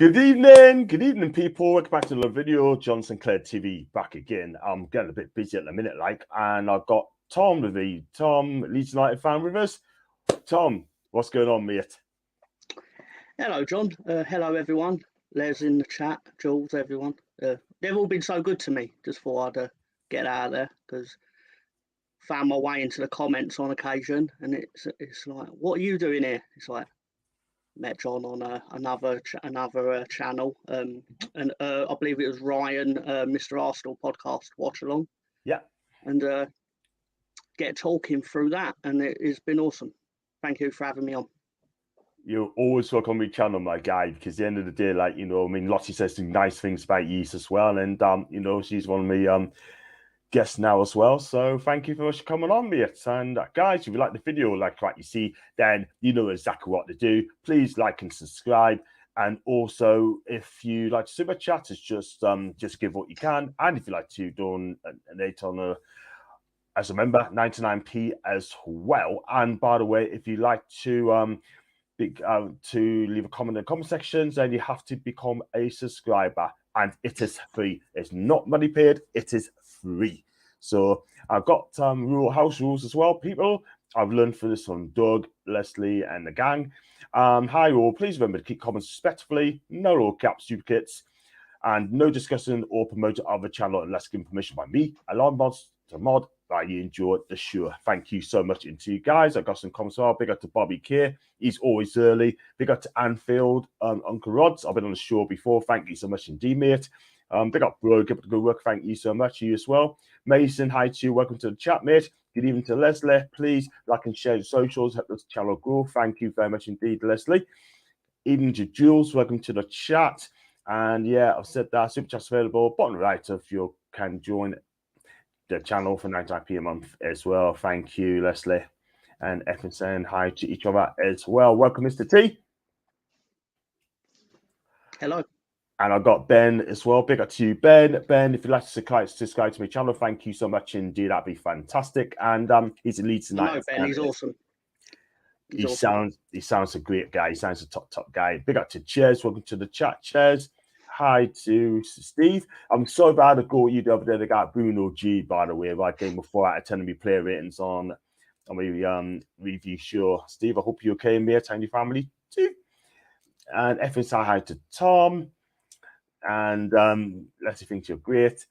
Good evening, people. Welcome back to the video. John Sinclair TV back again. I'm getting a bit busy at the minute, and I've got Tom with me. Tom, Leeds United fan with us. Tom, what's going on, mate? Hello, John. Hello, everyone. Les in the chat, Jules, everyone. They've all been so good to me. Just thought I'd get out of there because found my way into the comments on occasion, and it's like, what are you doing here? It's like, met John on another channel, and I believe it was Ryan, Mr. Arsenal podcast watch along. Yeah, and get talking through that, and it's been awesome. Thank you for having me on. You're always welcome on my channel, my guy, because at the end of the day, Lottie says some nice things about you as well, and she's one of my guests now as well. So thank you very much for coming on, mate. And guys, if you like the video, like you see, then you know exactly what to do. Please like and subscribe. And also, if you like to super chat, it's just give what you can. And if you like to donate on as a member, 99p as well. And by the way, if you like to leave a comment in the comment sections, then you have to become a subscriber, and it is free. It's not money paid, it is free. So I've got house rules as well, people. I've learned from this from Doug, Leslie, and the gang. Hi all, please remember to keep comments respectfully, no all caps, duplicates, and no discussing or promoting of the channel unless given permission by me, Alarm Mods to mod. That you enjoyed the show. Thank you so much into you guys. I got some comments. Big up to Bobby K. He's always early. Big up to Anfield, Uncle Rods. I've been on the show before. Thank you so much indeed, mate. Big up, bro. Keep up the good work. Thank you so much. You as well. Mason, hi to you. Welcome to the chat, mate. Good evening to Leslie. Please like and share the socials. Help this channel grow. Thank you very much indeed, Leslie. Evening to Jules. Welcome to the chat. And yeah, I've said that. Super chat's available. Bottom right if you can join the channel for 99p a month as well. Thank you, Leslie. And F and saying hi to each other as well. Welcome, Mr. T. Hello. And I've got Ben as well. Big up to you, Ben. Ben, if you'd like to subscribe to my channel, thank you so much indeed. That'd be fantastic. And he's a Leeds United fan. He's awesome. He sounds a great guy. He sounds a top guy. Big up to Cheers. Welcome to the chat, Cheers. Hi to Steve. I'm so bad at go you the other day. They got Bruno G, by the way, right game before out of 10 of me player ratings on my review show. Steve, I hope you're okay, mate, and your family too. And F say hi to Tom. And Leslie thinks you're great.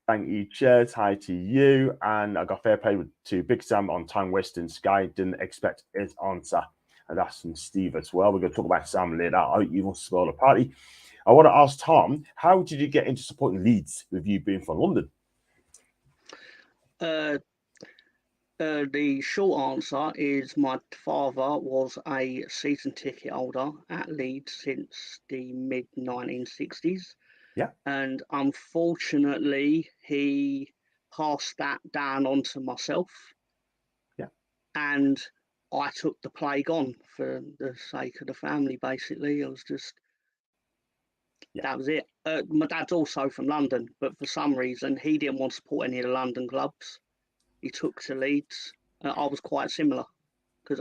Thank you, Cheers. Hi to you. And I got fair play to Big Sam on time Western Sky. Didn't expect his answer. And that's from Steve as well. We're going to talk about Sam later. I hope you will spoil the party. I want to ask Tom, how did you get into supporting Leeds with you being from London? The short answer is my father was a season ticket holder at Leeds since the mid-1960s. Yeah. And unfortunately, he passed that down onto myself. Yeah. And I took the plague on for the sake of the family, basically. I was just... Yeah. That was it. My dad's also from London, but for some reason he didn't want to support any of the London clubs. He took to Leeds. I was quite similar because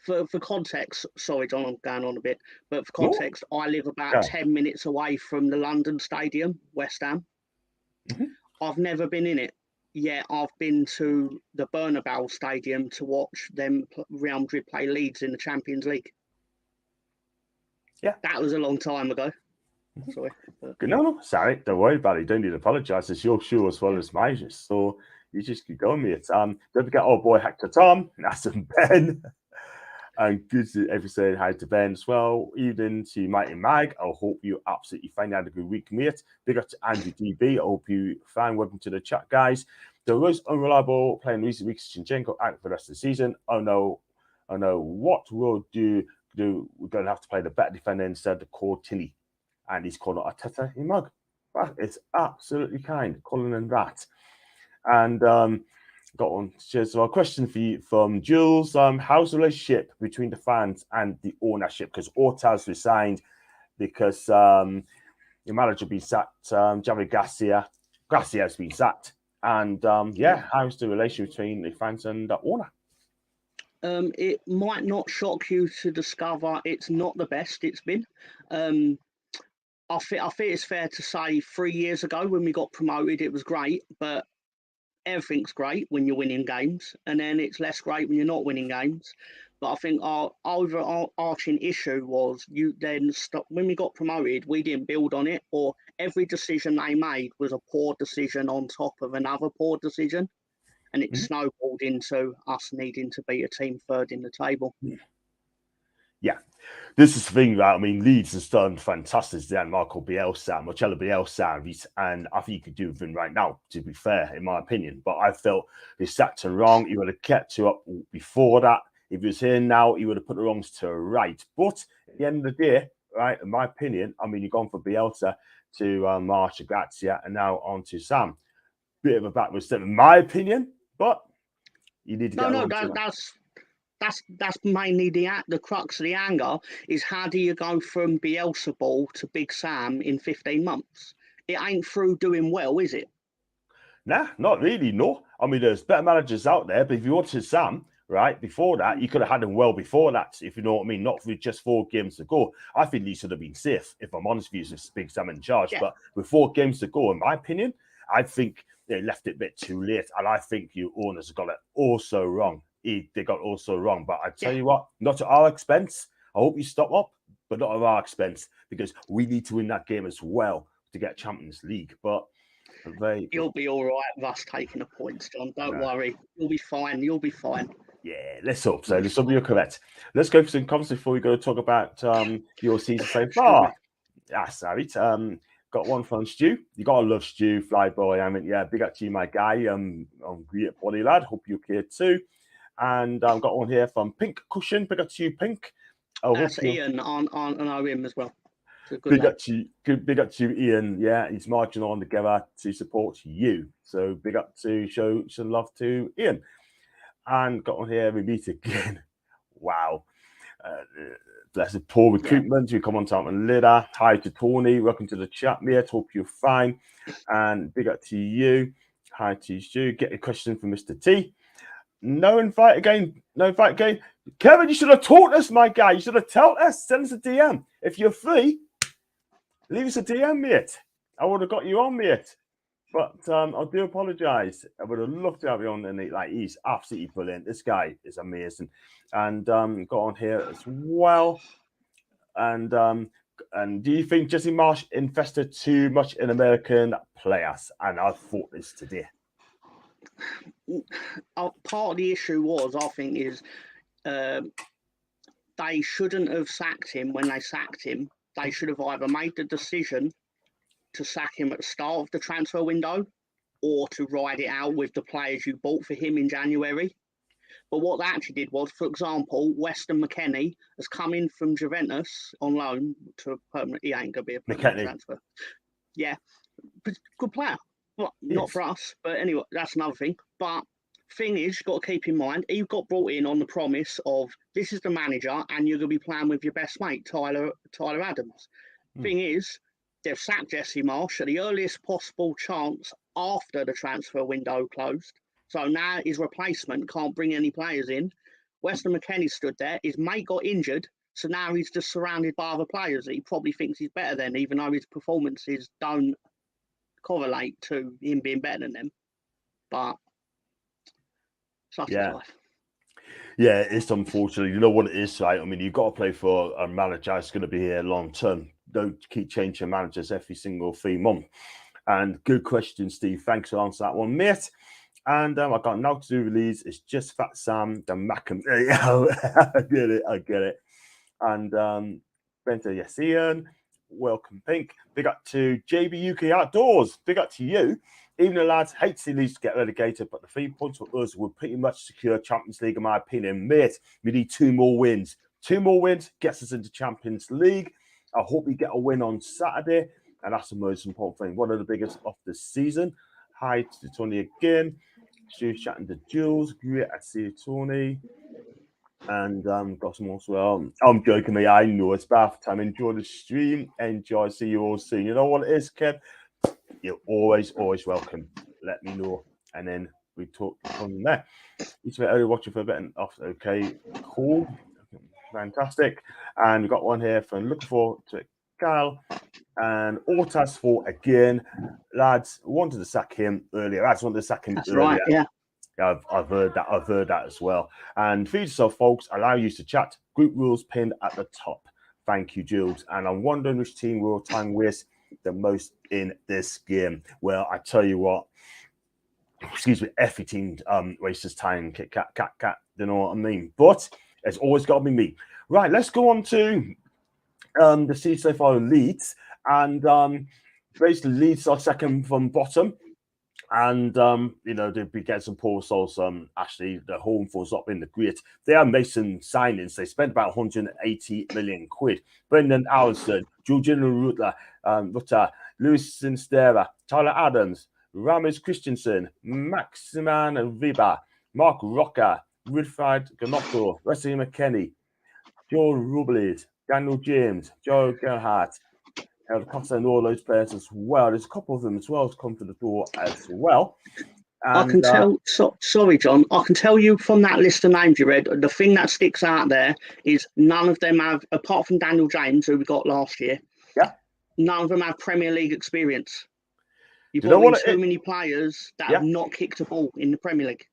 for context, sorry John, I'm going on a bit, but for context, I live about 10 minutes away from the London Stadium, West Ham. Mm-hmm. I've never been in it yet. I've been to the Bernabeu Stadium to watch them Real Madrid play Leeds in the Champions League. Yeah, that was a long time ago. Sorry. No, sorry. Don't worry about it. You don't need to apologise. It's your show as well as mine. So you just keep going, mate. Don't forget our boy Hector Tom, Nathan Ben. And good to every say hi to Ben as well. Evening to Mighty Mag. I hope you absolutely find out a good week, mate. Big up to Andrew DB. I hope you find. Welcome to the chat, guys. The most unreliable playing recent weeks, Zinchenko out for the rest of the season. Oh no, what we'll do. We're going to have to play the better defender instead of the core Tilly. And he's called Arteta in mug. That is absolutely kind, calling him that. And got one. So a question for you from Jules. How's the relationship between the fans and the ownership? Because Orta's resigned because your manager been sacked. Javi Garcia has been sacked. And how's the relationship between the fans and the owner? It might not shock you to discover it's not the best it's been. I think it's fair to say 3 years ago when we got promoted, it was great, but everything's great when you're winning games, and then it's less great when you're not winning games. But I think our overarching issue was you then when we got promoted, we didn't build on it, or every decision they made was a poor decision on top of another poor decision, and it snowballed into us needing to beat a team third in the table. Yeah, this is the thing, right? I mean, Leeds has done fantastic then, Marco Bielsa, Marcelo Bielsa, and I think you could do with him right now, to be fair, in my opinion. But I felt they sacked him wrong. He would have kept you up before that. If he was here now, he would have put the wrongs to right. But at the end of the day, right, in my opinion, I mean, you've gone from Bielsa to Marcia Grazia and now on to Sam. Bit of a backward step, in my opinion, but you need to get that's mainly the crux of the anger is how do you go from Bielsa ball to Big Sam in 15 months? It ain't through doing well, is it? Nah, not really, no. I mean, there's better managers out there, but if you wanted Sam, right, before that, you could have had him well before that, if you know what I mean, not with just 4 games to go. I think he should have been safe, if I'm honest with you, as Big Sam in charge. Yeah. But with 4 games to go, in my opinion, I think they left it a bit too late, and I think you owners got it also wrong. They got also wrong. But I tell you what, not at our expense. I hope you stop up, but not at our expense, because we need to win that game as well to get Champions League. But you'll be all right with us taking the points, John. Don't worry. You'll be fine. You'll be fine. Yeah, let's hope so. Let's hope you're correct. Let's go for some comments before we go to talk about your season so far. Sorry. Got one from Stu. You gotta love Stu, Flyboy. I mean, yeah, big up to you, my guy. I'm great body lad. Hope you're okay too. And I've got one here from Pink Cushion. Big up to you, Pink. That's Ian on him as well. Big up to you, Ian. Yeah, he's marching on together to support you. So big up to show some love to Ian. And got on here, we meet again. Wow. Blessed poor recruitment. We come on top and later. Hi to Tony. Welcome to the chat, mate. Hope you're fine. And big up to you. Hi to you. Get a question from Mr. T. No invite again. No invite again. Kevin, you should have taught us, my guy. You should have told us. Send us a DM. If you're free, leave us a DM, mate. I would have got you on, mate. But I do apologise. I would have loved to have you on, and like he's absolutely brilliant. This guy is amazing, and got on here as well. And do you think Jesse Marsh invested too much in American players? And I thought this today. Part of the issue was, I think, is they shouldn't have sacked him when they sacked him. They should have either made the decision to sack him at the start of the transfer window or to ride it out with the players you bought for him in January. But what they actually did was, for example, Weston McKennie has come in from Juventus on loan to a permanent. He ain't going to be a permanent transfer. Yeah, good player. Well, not for us, but anyway, that's another thing. But thing is, you've got to keep in mind, he got brought in on the promise of this is the manager and you're going to be playing with your best mate, Tyler Adams. Thing is, they've sacked Jesse Marsh at the earliest possible chance after the transfer window closed. So now his replacement can't bring any players in. Weston McKennie stood there. His mate got injured. So now he's just surrounded by other players that he probably thinks he's better than, even though his performances don't correlate to him being better than them. But such is life. Yeah, it's unfortunate. You know what it is, right? I mean, you've got to play for a manager that's going to be here long term. Don't keep changing managers every single 3 months. And good question, Steve. Thanks for answering that one, mate. And I got now to do with Leeds. It's just Fat Sam, the Macam. I get it. And Bento, yes, Ian. Welcome, Pink. Big up to JB UK Outdoors. Big up to you. Even the lads hate to see Leeds get relegated, but the 3 points for us would pretty much secure Champions League, in my opinion. Mate, we need 2 more wins. 2 more wins gets us into Champions League. I hope we get a win on Saturday, and that's the most important thing. One of the biggest of the season. Hi to Tony again. Stu's chatting to Jules. Great to see you, Tony. And got some more as well. I'm joking, mate. I know it's bath time. Enjoy the stream. Enjoy. See you all soon. You know what it is, Kev? You're always welcome. Let me know. And then we talk from there. It's been only watching for a bit and off. Okay, cool, fantastic. And we've got one here from looking forward to it, Kyle. And Ortas for again, lads. Wanted to sack him earlier. Lads wanted to sack him That's earlier. right, yeah. I've heard that. I've heard that as well. And feed yourself, folks. Allow you to chat. Group rules pinned at the top. Thank you, Jules. And I'm wondering which team will time waste the most in this game. Well, I tell you what. Excuse me, every team wastes time. Cat. You know what I mean? But it's always got to be me. Right. Let's go on to the season so far in Leeds. And basically, Leeds are second from bottom. And, you know, they'll be getting some poor souls. Actually, the home force up in the grid. They are making signings. They spent about 180 million quid. Brendan Allison, Julian Rutter, Luis Sinstera, Tyler Adams, Ramis Christensen, Maximan Viba, Mark Rocker, Wilfred Ganotto, Wesley McKennie, Joe Rubles, Daniel James, Joe Gerhardt, Costa, and all those players as well. There's a couple of them as well to come to the door as well. And, I can tell. Sorry, John. I can tell you from that list of names you read. The thing that sticks out there is none of them have, apart from Daniel James, who we got last year. Yeah. None of them have Premier League experience. You've got too many players that have not kicked a ball in the Premier League.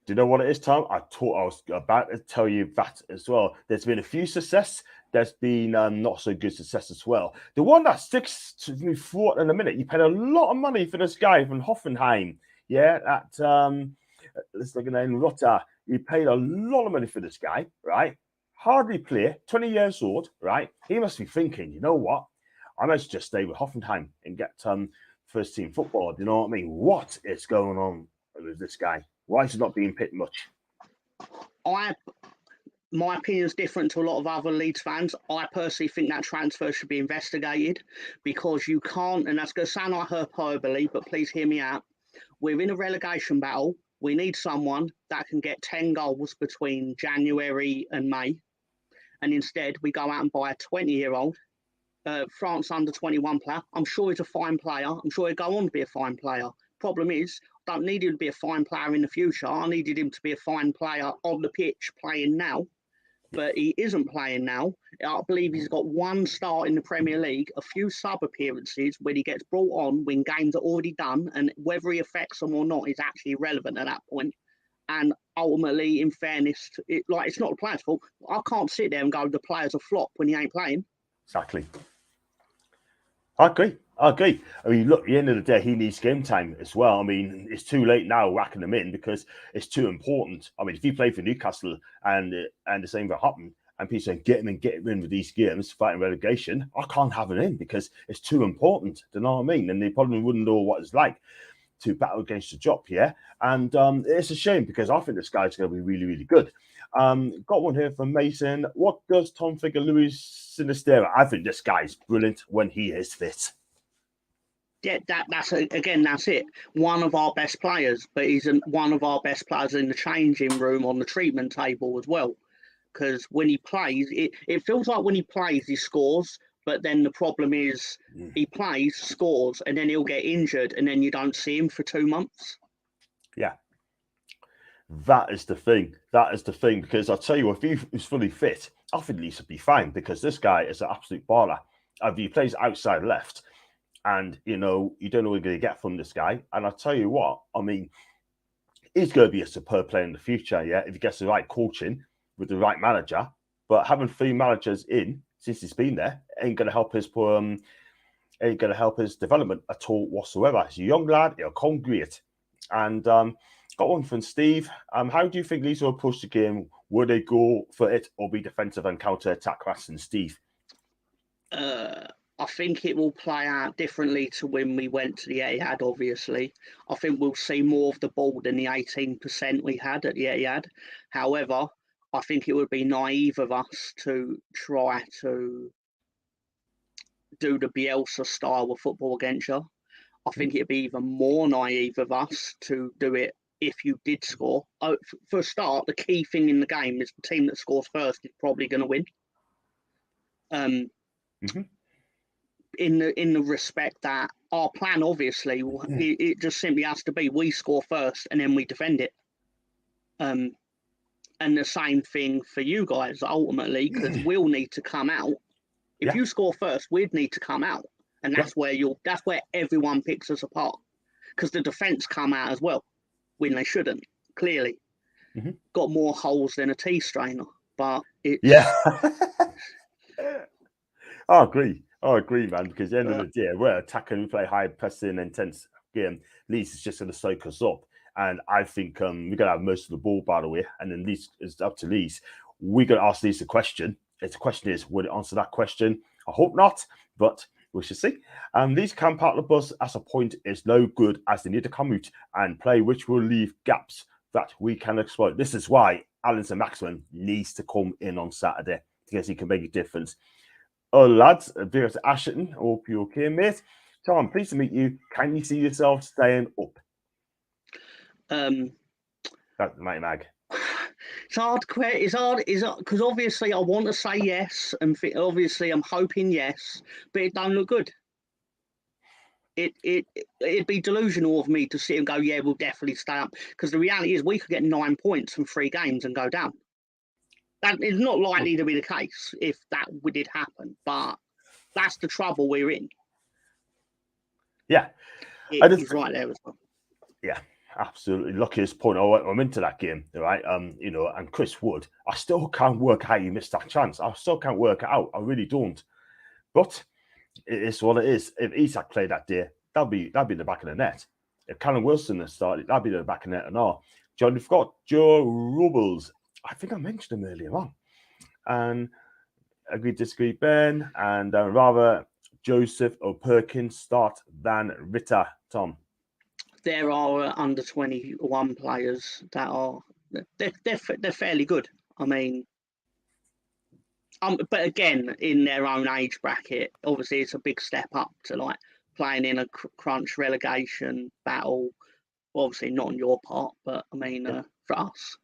Do you know what it is, Tom? I thought I was about to tell you that as well. There's been a few success. There's been not so good success as well. The one that sticks to me throughout in a minute, you paid a lot of money for this guy from Hoffenheim. Yeah, let's look at name, Rutter. You paid a lot of money for this guy, right? Hardly play, 20 years old, right? He must be thinking, you know what? I must just stay with Hoffenheim and get first team football. Do you know what I mean? What is going on with this guy? Why is he not being picked much? My opinion is different to a lot of other Leeds fans. I personally think that transfer should be investigated because you can't, and that's going to sound like hyperbole, but please hear me out. We're in a relegation battle. We need someone that can get 10 goals between January and May. And instead, we go out and buy a 20-year-old France under 21 player. I'm sure he's a fine player. I'm sure he'll go on to be a fine player. Problem is, I don't need him to be a fine player in the future. I needed him to be a fine player on the pitch playing now. But he isn't playing now. I believe he's got one start in the Premier League, a few sub appearances when he gets brought on when games are already done, and whether he affects them or not is actually irrelevant at that point. And ultimately, in fairness, it's not the player's fault. I can't sit there and go, the player's a flop when he ain't playing. Exactly. I agree. I mean, look, at the end of the day, he needs game time as well. I mean, it's too late now whacking him in because it's too important. I mean, if he played for Newcastle and the same for Hutton, and people saying get him in with these games, fighting relegation, I can't have him in because it's too important. Do you know what I mean? And they probably wouldn't know what it's like to battle against the job, yeah? And it's a shame because I think this guy's going to be really, really good. Got one here from Mason. What does Tom think of Luis Sinistera? I think this guy's brilliant when he is fit. Yeah, that's it. One of our best players, but he's one of our best players in the changing room on the treatment table as well. Because when he plays, it feels like when he plays, he scores. But then the problem is he plays, scores, and then he'll get injured, and then you don't see him for 2 months. Yeah. That is the thing. Because I'll tell you, if he was fully fit, I think Leeds would be fine because this guy is an absolute baller. He plays outside left. And, you know, you don't know what you're going to get from this guy. And I'll tell you what, I mean, he's going to be a superb player in the future, yeah, if he gets the right coaching with the right manager. But having 3 managers in since he's been there ain't going to help his development at all whatsoever. He's a young lad, he'll come great. And got one from Steve. How do you think Leeds will approach the game? Would they go for it or be defensive and counter-attack? Question, Steve. I think it will play out differently to when we went to the Etihad, obviously. I think we'll see more of the ball than the 18% we had at the Etihad. However, I think it would be naive of us to try to do the Bielsa style of football against you. I think it'd be even more naive of us to do it if you did score. For a start, the key thing in the game is the team that scores first is probably going to win. in the respect that our plan, obviously, it just simply has to be we score first and then we defend it. And the same thing for you guys, ultimately, because we'll need to come out. If you score first, we'd need to come out. And that's where everyone picks us apart. Because the defence come out as well, when they shouldn't, clearly. Got more holes than a tea strainer. But it's... Yeah. I agree, man, because at the end of the day, we're attacking, we play high pressing, intense game. Leeds is just going to soak us up. And I think we're going to have most of the ball, by the way. And then Leeds is up to Leeds. We're going to ask Leeds a question. The question is, will it answer that question? I hope not, but we shall see. Leeds can park the bus as a point is no good, as they need to come out and play, which will leave gaps that we can exploit. This is why Alan Saint-Maximin needs to come in on Saturday, because he can make a difference. Oh, lads, Vera Ashton, hope you're okay, mate. Tom, pleased to meet you. Can you see yourself staying up? That's Mighty Mag. It's hard because obviously I want to say yes, and obviously I'm hoping yes, but it don't look good. It'd be delusional of me to sit and go, yeah, we'll definitely stay up, because the reality is we could get 9 points from 3 games and go down. That is not likely to be the case if that did happen, but that's the trouble we're in. Yeah, he's right there as well. Yeah. Absolutely, luckiest point. I'm into that game, right? And Chris Wood, I still can't work out how he missed that chance. I still can't work it out. I really don't. But it is what it is. If Isak played that day, that'd be the back of the net. If Callum Wilson had started, that'd be the back of the net and all. John, you've got Joe Rubbles. I think I mentioned him earlier on. And agree, disagree, Ben. And rather Joseph or Perkins start than Ritter, Tom. There are under 21 players that are they're fairly good. I mean, but again, in their own age bracket, obviously it's a big step up to like playing in a crunch relegation battle. Obviously not on your part, but I mean for us.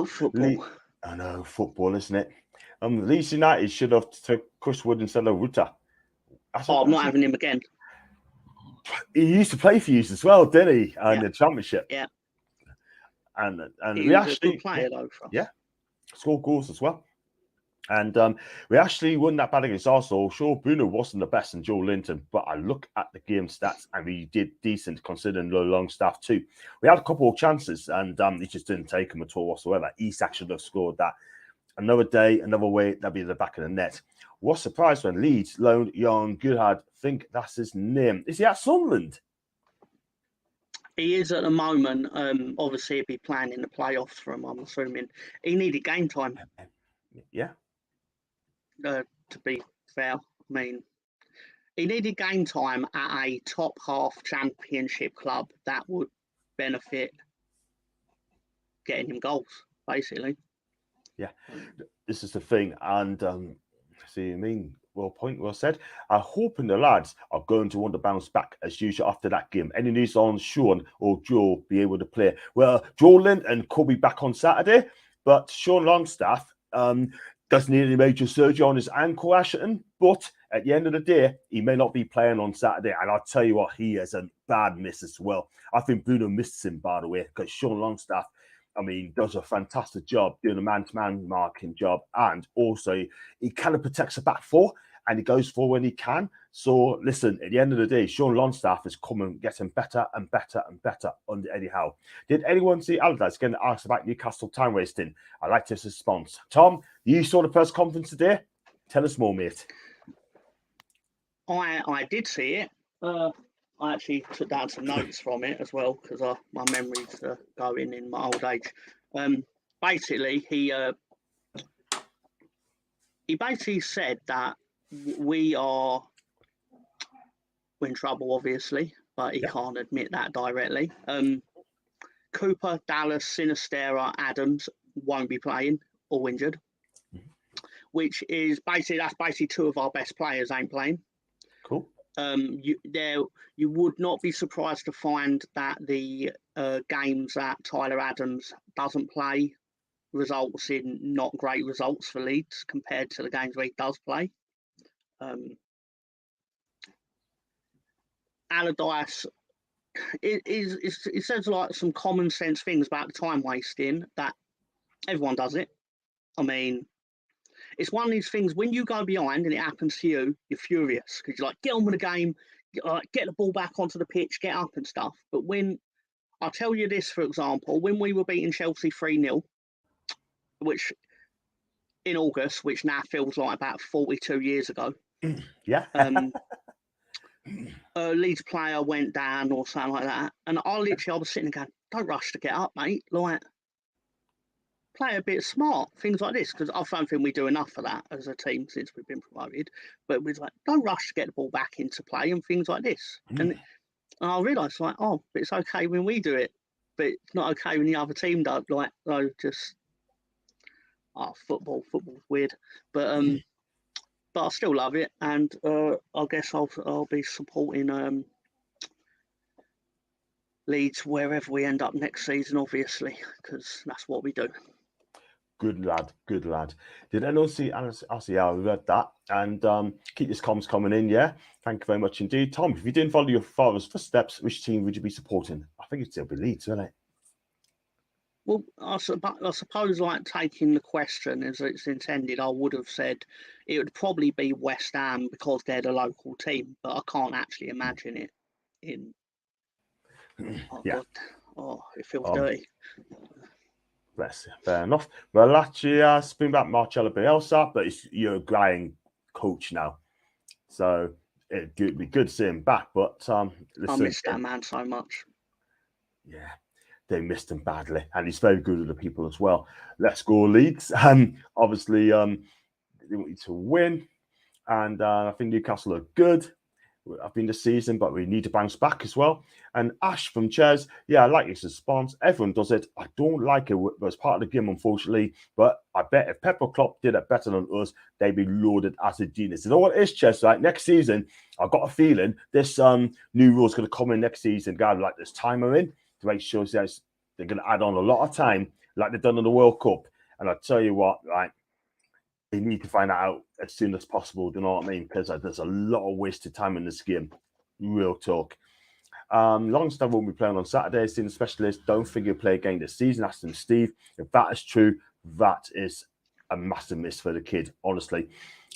Football. I know, football, isn't it? Leeds United should have took Chris Wood instead of Ruta. I'm not having him again. He used to play for you as well, didn't he? In the Championship. Yeah. And he was actually a good player though for us. Yeah, scored goals as well. And we actually won that battle against Arsenal. Sure, Bruno wasn't the best in Joe Linton, but I look at the game stats and we did decent considering the long staff too. We had a couple of chances and he just didn't take them at all whatsoever. Isak should have scored that. Another day, another way, that'd be the back of the net. What surprised when Leeds loaned Jan Goodhart, think that's his name. Is he at Sunderland? He is at the moment. Obviously, he'll be playing in the playoffs for him, I'm assuming. He needed game time. Yeah. To be fair, I mean, he needed game time at a top half championship club that would benefit getting him goals, basically. Yeah, this is the thing. And well said. I hope the lads are going to want to bounce back as usual after that game. Any news on Sean or Joe be able to play? Well, Joe Linton could be back on Saturday, but Sean Longstaff doesn't need any major surgery on his ankle, Ashton. But at the end of the day, he may not be playing on Saturday. And I'll tell you what, he is a bad miss as well. I think Bruno missed him, by the way, because Sean Longstaff, I mean, does a fantastic job doing a man-to-man marking job. And also, he kind of protects the back four and he goes for when he can. So, listen, at the end of the day, Sean Longstaff is coming, getting better and better and better under Eddie Howe. Did anyone see Allardyce getting asked about Newcastle time wasting? I like his response. Tom, you saw the press conference today? Tell us more, mate. I did see it. I actually took down some notes from it as well because my memories are going in my old age. Basically, he basically said that we're in trouble, obviously, but he can't admit that directly. Cooper, Dallas, Sinistera, Adams won't be playing or injured, which is basically 2 of our best players ain't playing. Cool. You would not be surprised to find that the games that Tyler Adams doesn't play results in not great results for Leeds compared to the games where he does play. Allardyce, it says like some common sense things about the time wasting that everyone does it. I mean, it's one of these things when you go behind and it happens to you, you're furious because you're like, get on with the game, get the ball back onto the pitch, get up and stuff. But when I'll tell you this, for example, when we were beating Chelsea 3-0, which in August, which now feels like about 42 years ago. Yeah. A Leeds player went down or something like that. And I was sitting there going, don't rush to get up, mate. Like, play a bit smart, things like this. Because I don't think we do enough for that as a team since we've been promoted. But we're like, don't rush to get the ball back into play and things like this. And I realised, like, oh, but it's okay when we do it. But it's not okay when the other team does. Like, no, just... football's weird, but I still love it, and I guess I'll be supporting Leeds wherever we end up next season, obviously, because that's what we do. Good lad, good lad. Did anyone see? I read that, and keep your comms coming in. Yeah, thank you very much indeed, Tom. If you didn't follow your father's footsteps, which team would you be supporting? I think it'd still be Leeds, wouldn't it? Well, I suppose, like, taking the question as it's intended, I would have said it would probably be West Ham because they're the local team, but I can't actually imagine it in... God. It feels dirty. Bless you. Fair enough. Well, actually, spin back Marcelo Bielsa, but you're a growing coach now. So it'd be good to see him back, but... I miss that man so much. Yeah. They missed him badly, and he's very good with the people as well. Let's go Leeds. Obviously, they want you to win, and I think Newcastle are good. I've been this season, but we need to bounce back as well. And Ash from Ches, I like his response. Everyone does it. I don't like it as part of the game, unfortunately. But I bet if Pepper Klopp did it better than us, they'd be loaded as a genius. You know what it is, Ches? Right, next season, I've got a feeling this new rule is going to come in next season. Guys, like this timer in to make sure they're going to add on a lot of time, like they've done in the World Cup. And I tell you what, right. They need to find that out as soon as possible. Do you know what I mean? Because there's a lot of wasted time in this game. Real talk. Longstaff will be playing on Saturday. Seeing the specialist. Don't think he'll play again this season. Asking Steve. If that is true, that is a massive miss for the kid, honestly.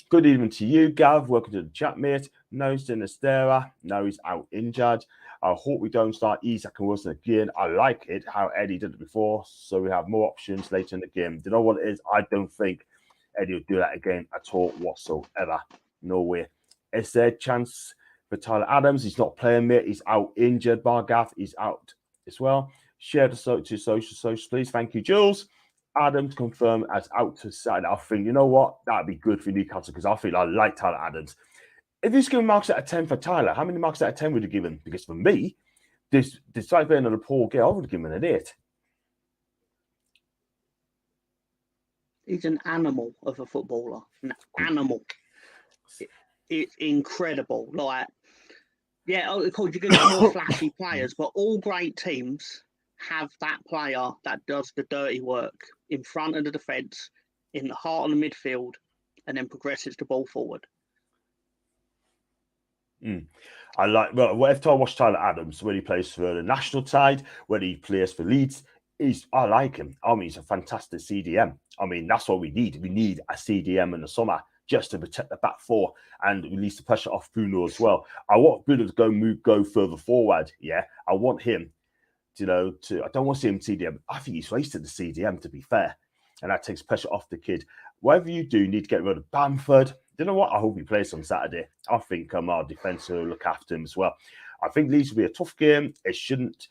Good evening to you, Gav. Welcome to the chat, mate. No Sinistera. No, he's out injured. I hope we don't start Isak and Wilson again. I like it how Eddie did it before, so we have more options later in the game. Do you know what it is? I don't think Eddie will do that again at all whatsoever. No way. Is there a chance for Tyler Adams? He's not playing, mate. He's out injured. Bargath, he's out as well. Share the to social, please. Thank you, Jules. Adams confirmed as out to Saturday. I think, you know what? That'd be good for Newcastle because I feel I like Tyler Adams. If he's given marks out of 10 for Tyler, how many marks out of 10 would you give him? Because for me, despite being on a poor game, I would have given him an 8. He's an animal of a footballer. An animal. It's incredible. Like, of course, you're going to get more flashy players, but all great teams have that player that does the dirty work in front of the defence, in the heart of the midfield, and then progresses the ball forward. I like, well, if I watch Tyler Adams, when he plays for the national side, when he plays for Leeds, I like him. I mean, he's a fantastic CDM. I mean, that's what we need. We need a CDM in the summer just to protect the back four and release the pressure off Bruno as well. I want Bruno to go further forward. Yeah, I want him, I don't want to see him CDM. I think he's wasted the CDM, to be fair, and that takes pressure off the kid. Whatever you do, you need to get rid of Bamford. You know what? I hope he plays on Saturday. I think our defence will look after him as well. I think Leeds will be a tough game. It shouldn't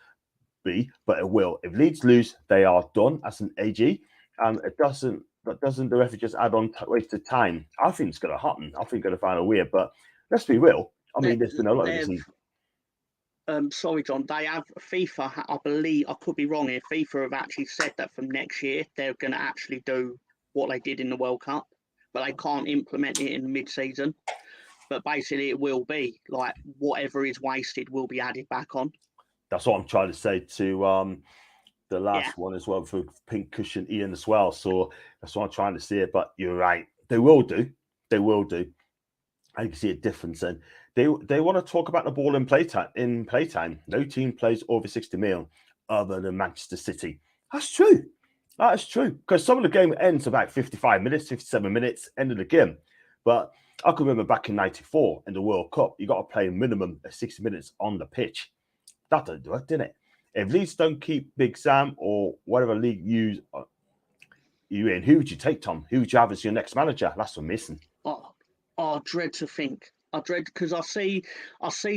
be, but it will. If Leeds lose, they are done as an AG. That doesn't the referee just add on wasted time? I think it's going to happen. I think going to find a way. But let's be real. I mean, there's been a lot of this. Sorry, John. They have FIFA. I believe, I could be wrong here. FIFA have actually said that from next year they're going to actually do what they did in the World Cup, but they can't implement it in mid-season. But basically, it will be like whatever is wasted will be added back on. That's what I'm trying to say to the last one as well for pink cushion Ian as well. So that's what I'm trying to say. But you're right, they will do. They will do. I can see a difference, and they want to talk about the ball in playtime. In playtime, no team plays over 60 mil other than Manchester City. That's true. That is true, because some of the game ends about 55 minutes, 57 minutes, end of the game. But I can remember back in '94 in the World Cup, you got to play a minimum of 60 minutes on the pitch. That didn't do it, didn't it? If Leeds don't keep Big Sam or whatever league you in, who would you take, Tom? Who would you have as your next manager? That's what I'm missing. I dread to think. I dread because I see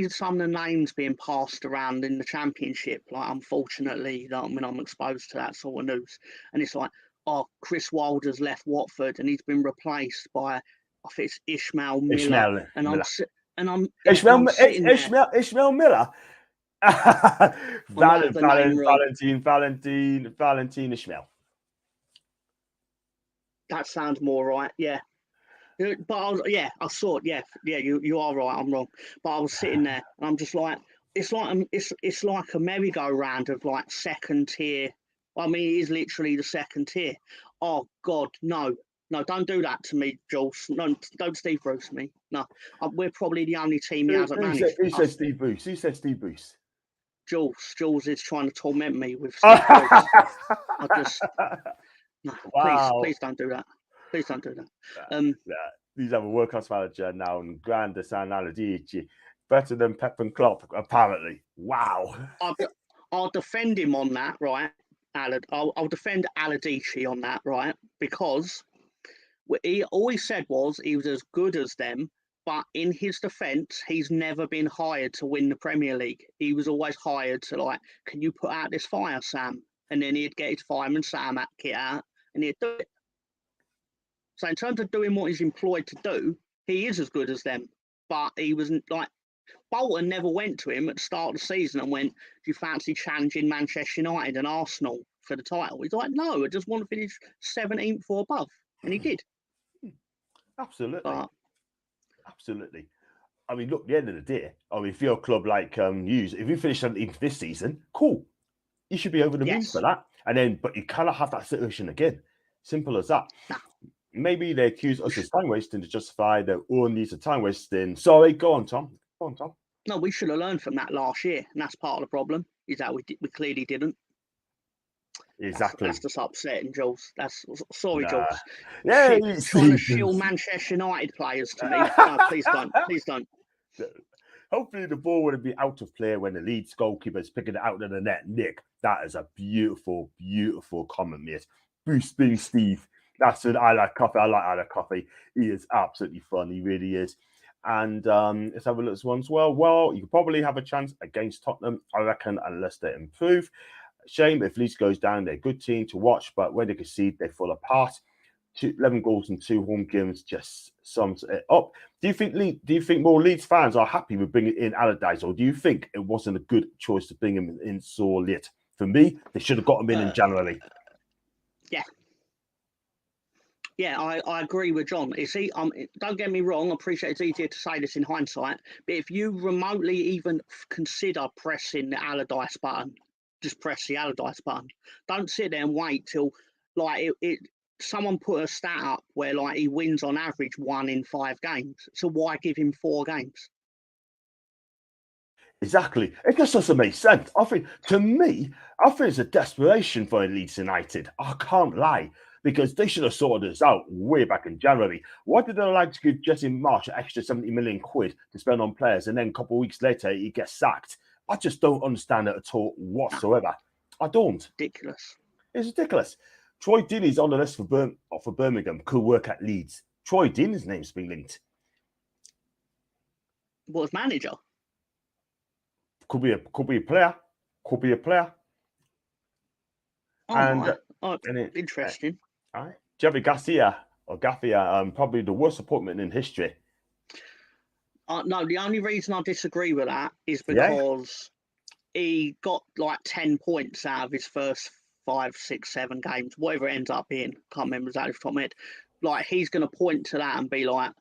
some of the names being passed around in the Championship. Like, unfortunately, when I'm exposed to that sort of news, and it's like, oh, Chris Wilder's left Watford and he's been replaced by, I think it's Ishmael Miller. Ishmael Miller. Valentin Ishmael. That sounds more right, yeah. But I saw it. Yeah, you are right. I'm wrong. But I was sitting there, and I'm just like, it's like a merry-go-round of like second tier. I mean, it is literally the second tier. Oh God, no, don't do that to me, Jules. No, don't Steve Bruce me. No, we're probably the only team he hasn't managed. Who said Steve Bruce? Who said Steve Bruce? Jules is trying to torment me with Steve Bruce. I just no, wow. Please don't do that. Please don't do that. These have a world-class manager now, and Grande San Aladici, better than Pep and Klopp, apparently. Wow. I'll defend him on that, right? I'll defend Aladici on that, right? Because all he said was he was as good as them, but in his defence, he's never been hired to win the Premier League. He was always hired to, like, can you put out this fire, Sam? And then he'd get his fireman Sam kit out, and he'd do it. So in terms of doing what he's employed to do, he is as good as them. But he wasn't like, Bolton never went to him at the start of the season and went, do you fancy challenging Manchester United and Arsenal for the title? He's like, no, I just want to finish 17th or above. And he did. Absolutely. Absolutely. I mean, look, at the end of the day, I mean, if you're a club like News, if you finish 17th this season, cool. You should be over the moon for that. And then, but you cannot have that situation again. Simple as that. Nah. Maybe they accuse us of time wasting to justify their own needs of time wasting. Sorry, go on, Tom. No, we should have learned from that last year, and that's part of the problem. Is that we clearly didn't. Exactly. That's just upsetting, Jules. Sorry, Jules. Yeah, trying to shield Manchester United players to me. No, please don't. Please don't. Hopefully the ball would be out of play when the Leeds goalkeeper is picking it out of the net. Nick, that is a beautiful, beautiful comment, mate. Boosting Steve. That's it. I like coffee. I like coffee. He is absolutely fun. He really is. And let's have a look at this one as well. Well, you could probably have a chance against Tottenham, I reckon, unless they improve. Shame if Leeds goes down. They're a good team to watch, but when they concede, they fall apart. 11 goals in 2 home games just sums it up. Do you think more Leeds fans are happy with bringing in Allardyce, or do you think it wasn't a good choice to bring him in so late? For me, they should have got him in January. Yeah. Yeah, I agree with John. You see, don't get me wrong, I appreciate it's easier to say this in hindsight, but if you remotely even consider pressing the Allardyce button, just press the Allardyce button. Don't sit there and wait till, like, someone put a stat up where, like, he wins on average 1 in 5 games. So why give him 4 games? Exactly. It just doesn't make sense. I think it's a desperation for Leeds United. I can't lie. Because they should have sorted this out way back in January. Why did they like to give Jesse Marsh an extra 70 million quid to spend on players, and then a couple of weeks later he gets sacked? I just don't understand it at all whatsoever. I don't. Ridiculous. It's ridiculous. Troy Deeney's on the list for Birmingham. Could work at Leeds. Troy Deeney's name's been linked. What, manager? Could be a player. Could be a player. Interesting. Javi Garcia, probably the worst appointment in history. No, the only reason I disagree with that is because he got like 10 points out of his first 5, 6, 7 games, whatever it ends up being. Can't remember exactly off the top of my head. Like, he's going to point to that and be like,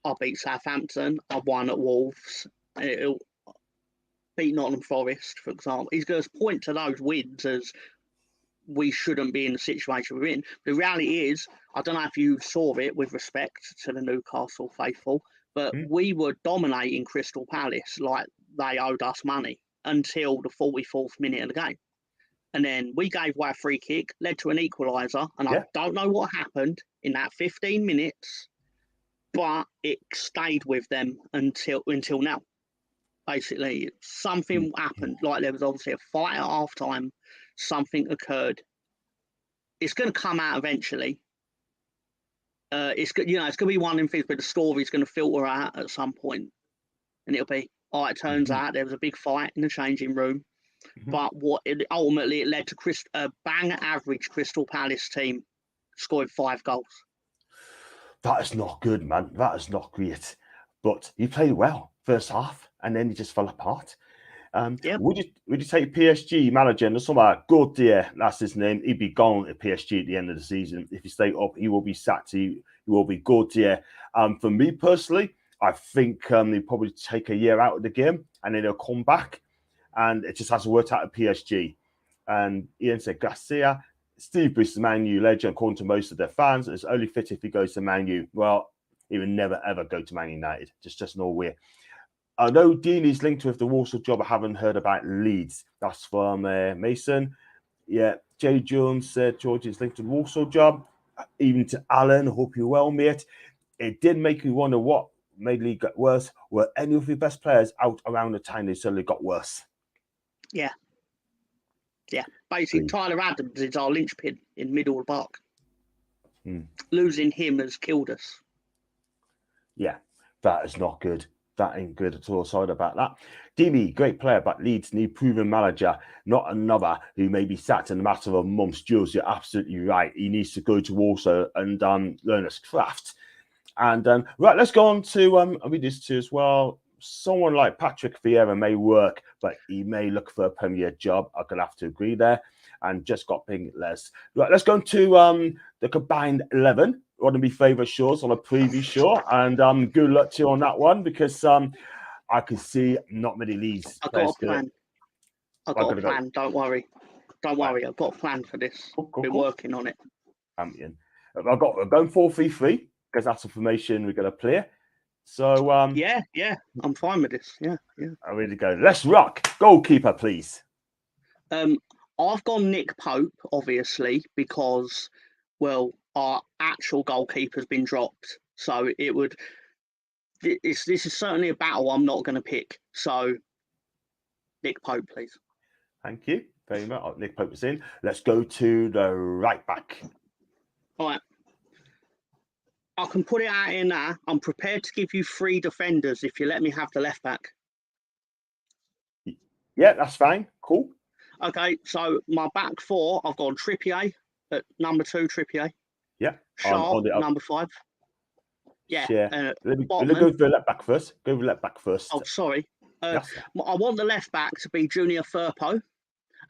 I beat Southampton, I won at Wolves, and it'll beat Nottingham Forest, for example. He's going to point to those wins as we shouldn't be in the situation we're in. The reality is, I don't know if you saw it with respect to the Newcastle faithful, but we were dominating Crystal Palace like they owed us money until the 44th minute of the game. And then we gave away a free kick, led to an equaliser, and I don't know what happened in that 15 minutes, but it stayed with them until now. Basically, something happened. Like there was obviously a fight at half time. Something occurred. It's going to come out eventually. It's going to be one of them things, but the story's going to filter out at some point, and it'll be, it turns out there was a big fight in the changing room. But ultimately it led to a bang average Crystal Palace team scoring 5 goals. That is not good, man. That is not great. But he played well first half, and then he just fell apart. Would you take PSG manager and somewhere Gautier, that's his name? He'd be gone at PSG at the end of the season. If he stay up, he will be sacked. He will be Gautier. For me personally, I think he'll probably take a year out of the game, and then he'll come back. And it just hasn't worked out at PSG. And Ian said, Garcia, Steve Bruce is Man U legend, according to most of their fans. It's only fit if he goes to Man U. Well, he would never, ever go to Man United. Just no way. I know Dean is linked with the Walsall job. I haven't heard about Leeds. That's from Mason. Yeah, Jay Jones said George is linked to the Walsall job. Even to Alan, hope you're well, mate. It did make me wonder what made League get worse. Were any of your best players out around the time they suddenly got worse? Yeah. Basically, Tyler Adams is our linchpin in middle of the park. Losing him has killed us. Yeah, that is not good. That ain't good at all. Sorry about that. Dimi, great player, but Leeds need proven manager, not another who may be sacked in a matter of months. Jules, you're absolutely right. He needs to go to Warsaw and learn his craft. And right, let's go on to I'll read this too as well. Someone like Patrick Vieira may work, but he may look for a Premier job. I'm going to have to agree there. And just got ping less. Right, let's go to the combined 11. One of my favourite shows on a previous show. And good luck to you on that one, because I can see not many Leeds. I've got a plan. I've got a plan. Don't worry. Don't worry. I've got a plan for this. Been working on it. I'm going 4-3-3 because that's the formation we're going to play. So yeah, I'm fine with this. Yeah. I'm ready to go. Let's rock. Goalkeeper, please. I've gone Nick Pope, obviously, because our actual goalkeeper's been dropped. So this is certainly a battle I'm not going to pick. So Nick Pope, please. Thank you very much. Nick Pope is in. Let's go to the right back. All right. I can put it out here now. I'm prepared to give you 3 defenders if you let me have the left back. Yeah, that's fine. Cool. Okay, so my back 4, I've got Trippier at number 2, Trippier. Yeah. Sharp, number 5. Yeah. Let me go for the left back first. Go for the left back first. Oh, sorry. I want the left back to be Junior Firpo.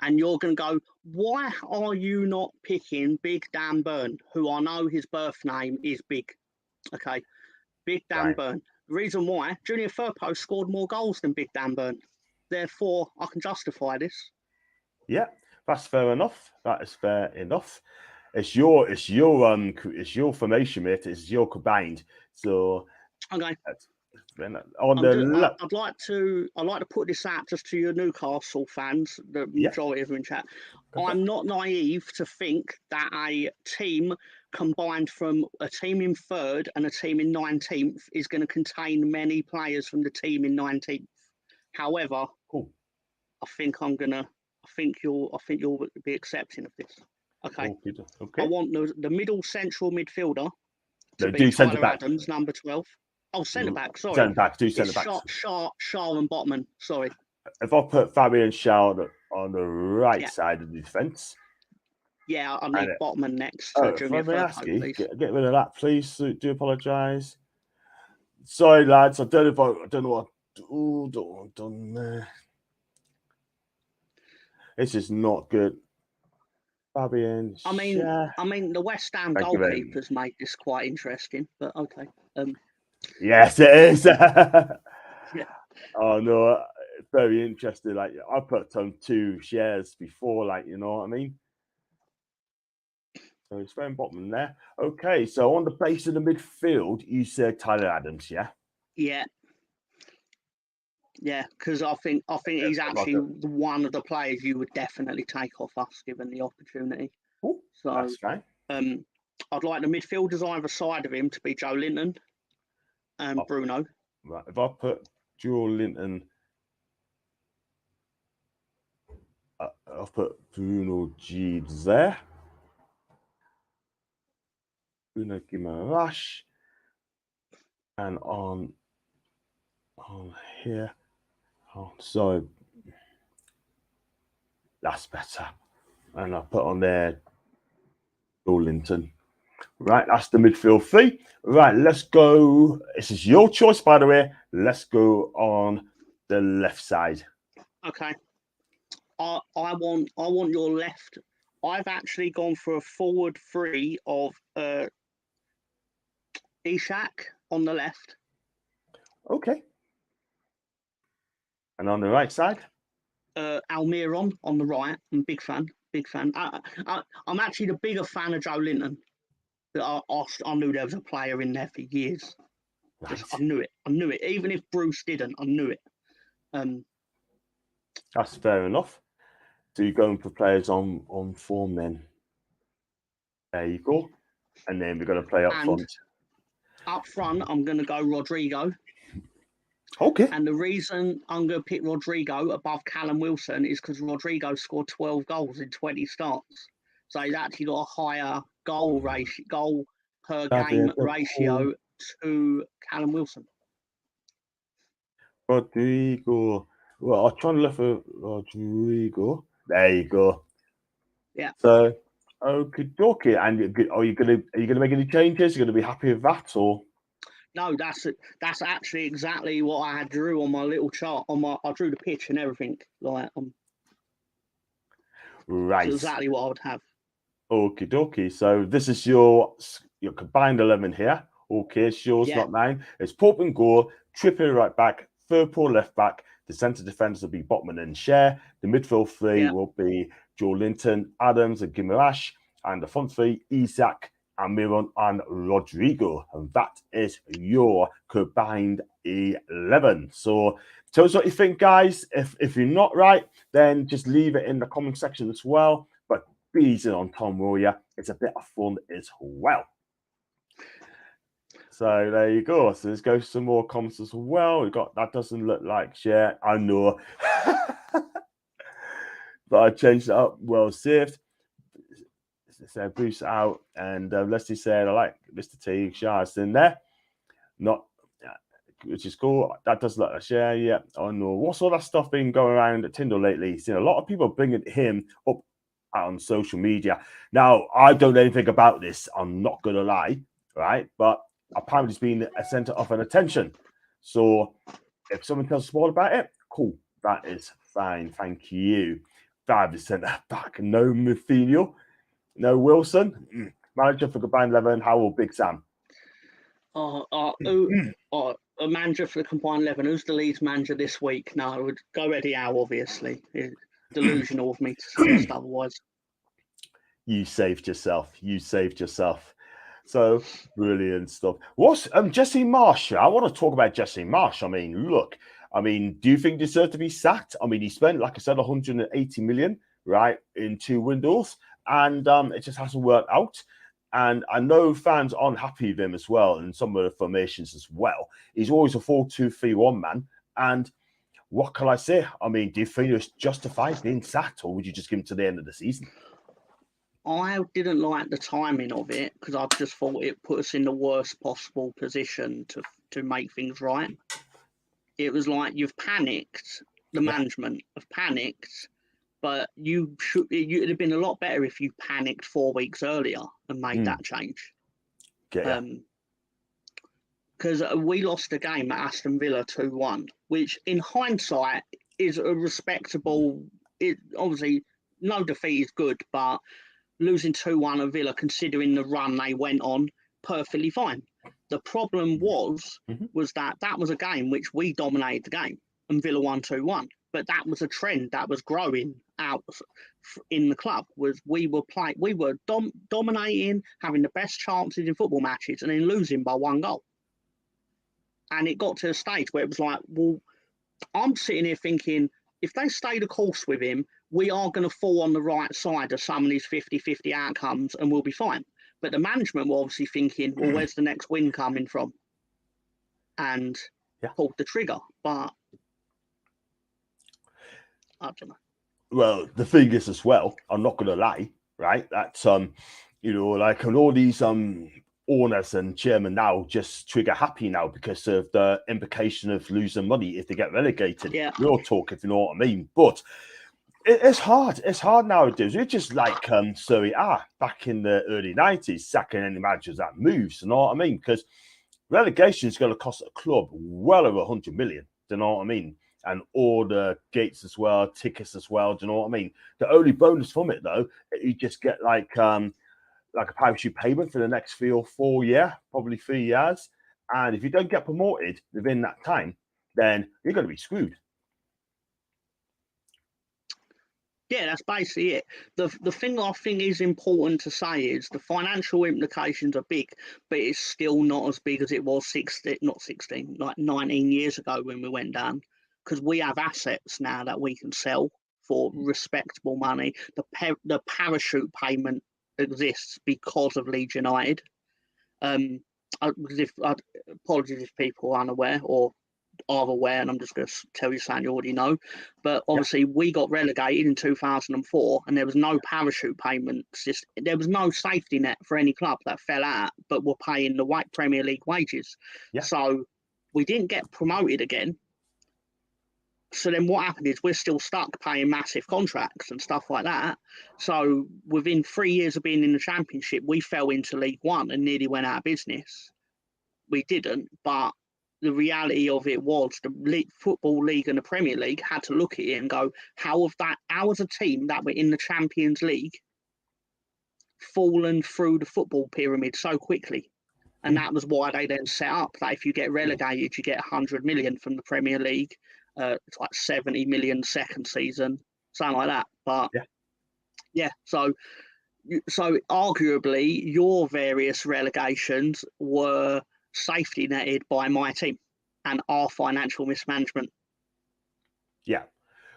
And you're going to go, why are you not picking Big Dan Burn, who I know his birth name is Big? Okay, Big Dan Burn. The reason why, Junior Firpo scored more goals than Big Dan Burn. Therefore, I can justify this. Yeah, that's fair enough. That is fair enough. It's your formation, mate. It's your combined. So okay. I'd like to put this out just to your Newcastle fans, the majority of them in chat. I'm not naive to think that a team combined from a team in 3rd and a team in 19th is going to contain many players from the team in 19th. However, I think you'll be accepting of this. Okay. I want the middle central midfielder to be Tyler Adams, number 12. Oh, centre-back, sorry. Centre-back, centre-backs. Shaw and Botman, sorry. If I put Fabian Shaw on the right side of the defence. Yeah, I need Botman next to Junior Firpo, please. Get rid of that, please. Do apologise. Sorry, lads. I don't know what I've done there. This is not good. Fabian I mean, the West Ham goalkeepers made this quite interesting, but okay. Yes, it is. Yeah. Oh no, very interesting. Like I put on 2 shares before, like, you know what I mean. So it's very bottom there. Okay, so on the base of the midfield, you said Tyler Adams, yeah? Yeah. Yeah, because I think he's actually one of the players you would definitely take off us given the opportunity. Ooh, So that's fine. I'd like the midfielders either side of him to be Joe Linton and Bruno. Right, if I put Joe Linton, I'll put Bruno G there. Bruno Guimaraes, and on here. Oh, sorry, that's better. And I put on there Joe Linton. Right, that's the midfield three. Right, let's go. This is your choice, by the way. Let's go on the left side. Okay. I want your left. I've actually gone for a forward three of Ishak on the left. Okay. And on the right side? Almiron on the right. I'm a big fan. I'm actually the bigger fan of Joe Linton. I knew there was a player in there for years. Right. I knew it. Even if Bruce didn't, I knew it. That's fair enough. So you're going for players on form then. There you go. And then we're going to play up front. Up front, I'm going to go Rodrigo. Okay. And the reason I'm going to pick Rodrigo above Callum Wilson is because Rodrigo scored 12 goals in 20 starts. So he's actually got a higher goal per game ratio to Callum Wilson. Rodrigo. Well, I'm trying to look for Rodrigo. There you go. Yeah. So, okay. And are you gonna make any changes? You're gonna be happy with that, or? No, that's actually exactly what I had drew on my little chart. I drew the pitch and everything. Right. Right. That's exactly what I would have. Okie dokie. So this is your combined 11 here. Okay, it's yours, not mine. It's Pope and Gore, Trippier right back, Firpo left back. The centre defence will be Botman and Share. The midfield three will be Joe Linton, Adams, and Guimaraes. And the front three, Isak, Almiron, and Rodrigo. And that is your combined 11. So tell us what you think, guys. If you're not right, then just leave it in the comment section as well. But easy on Tom Warrior. It's a bit of fun as well. So there you go. So let's go some more comments as well. We got that doesn't look like Share. I know. But I changed it up. Well saved. So Bruce out. And Leslie said, I like Mr. T. Shah's in there. Not which is cool. That does look like Share. Yeah. I know. What's all that stuff been going around at Tyndall lately? Seen a lot of people bringing him up on social media. Now, I don't know anything about this. I'm not going to lie. Right. But apparently it's been a center of an attention. So if someone tells us more about it, cool. That is fine. Thank you. 5 centre back. No Moutinho. No Wilson. Manager for combined 11. How will Big Sam? A manager for the combined 11. Who's the Leeds manager this week? No, it would go Eddie Howe, obviously. It's delusional of me to suggest otherwise. You saved yourself. So brilliant stuff. What's Jesse Marsh? I want to talk about Jesse Marsh. I mean, look. I mean, do you think he deserves to be sacked? I mean, he spent, like I said, 180 million, right, in 2 windows, and it just hasn't worked out. And I know fans aren't happy with him as well, and some of the formations as well. He's always a 4-2-3-1 man. And what can I say? I mean, do you think it's justified being sacked, or would you just give him to the end of the season? I didn't like the timing of it because I just thought it put us in the worst possible position to make things right. It was like you've panicked, the management have panicked, but it'd have been a lot better if you panicked 4 weeks earlier and made that change. Because we lost a game at Aston Villa 2-1, which in hindsight is a respectable. Obviously, no defeat is good, but losing 2-1 at Villa, considering the run they went on, perfectly fine. The problem was that was a game which we dominated the game and Villa won 2-1. But that was a trend that was growing out in the club was we were dominating, having the best chances in football matches, and then losing by 1 goal. And it got to a stage where it was like, well, I'm sitting here thinking, if they stay the course with him, we are going to fall on the right side of some of these 50-50 outcomes and we'll be fine. But the management were obviously thinking, well, where's the next win coming from? And pulled the trigger. But I don't know. Well, the thing is as well, I'm not going to lie, right? That, like all these owners and chairmen now just trigger happy now because of the implication of losing money if they get relegated. Yeah. Real talk, if you know what I mean. But it's hard. It's hard nowadays. It's just like Serie A back in the early 90s, sacking any managers that moves. You know what I mean? Because relegation is going to cost a club well over 100 million. Do you know what I mean? And all the gates as well, tickets as well. Do you know what I mean? The only bonus from it, though, you just get like a parachute payment for the next 3 or 4 years, probably 3 years. And if you don't get promoted within that time, then you're going to be screwed. Yeah, that's basically it. The thing I think is important to say is the financial implications are big, but it's still not as big as it was 19 years ago when we went down. Because we have assets now that we can sell for respectable money. The parachute payment exists because of Leeds United. Apologies if people are unaware or are aware, and I'm just going to tell you something you already know. But obviously, we got relegated in 2004, and there was no parachute payment system. There was no safety net for any club that fell out, but were paying the white Premier League wages. Yeah. So we didn't get promoted again. So then what happened is we're still stuck paying massive contracts and stuff like that. So within 3 years of being in the Championship, we fell into League One and nearly went out of business. We didn't, but the reality of it was the Football League and the Premier League had to look at it and go, how has a team that were in the Champions League fallen through the football pyramid so quickly? And that was why they then set up that if you get relegated, you get 100 million from the Premier League. It's like 70 million second season, something like that. But so arguably your various relegations were safety netted by my team and our financial mismanagement. Yeah,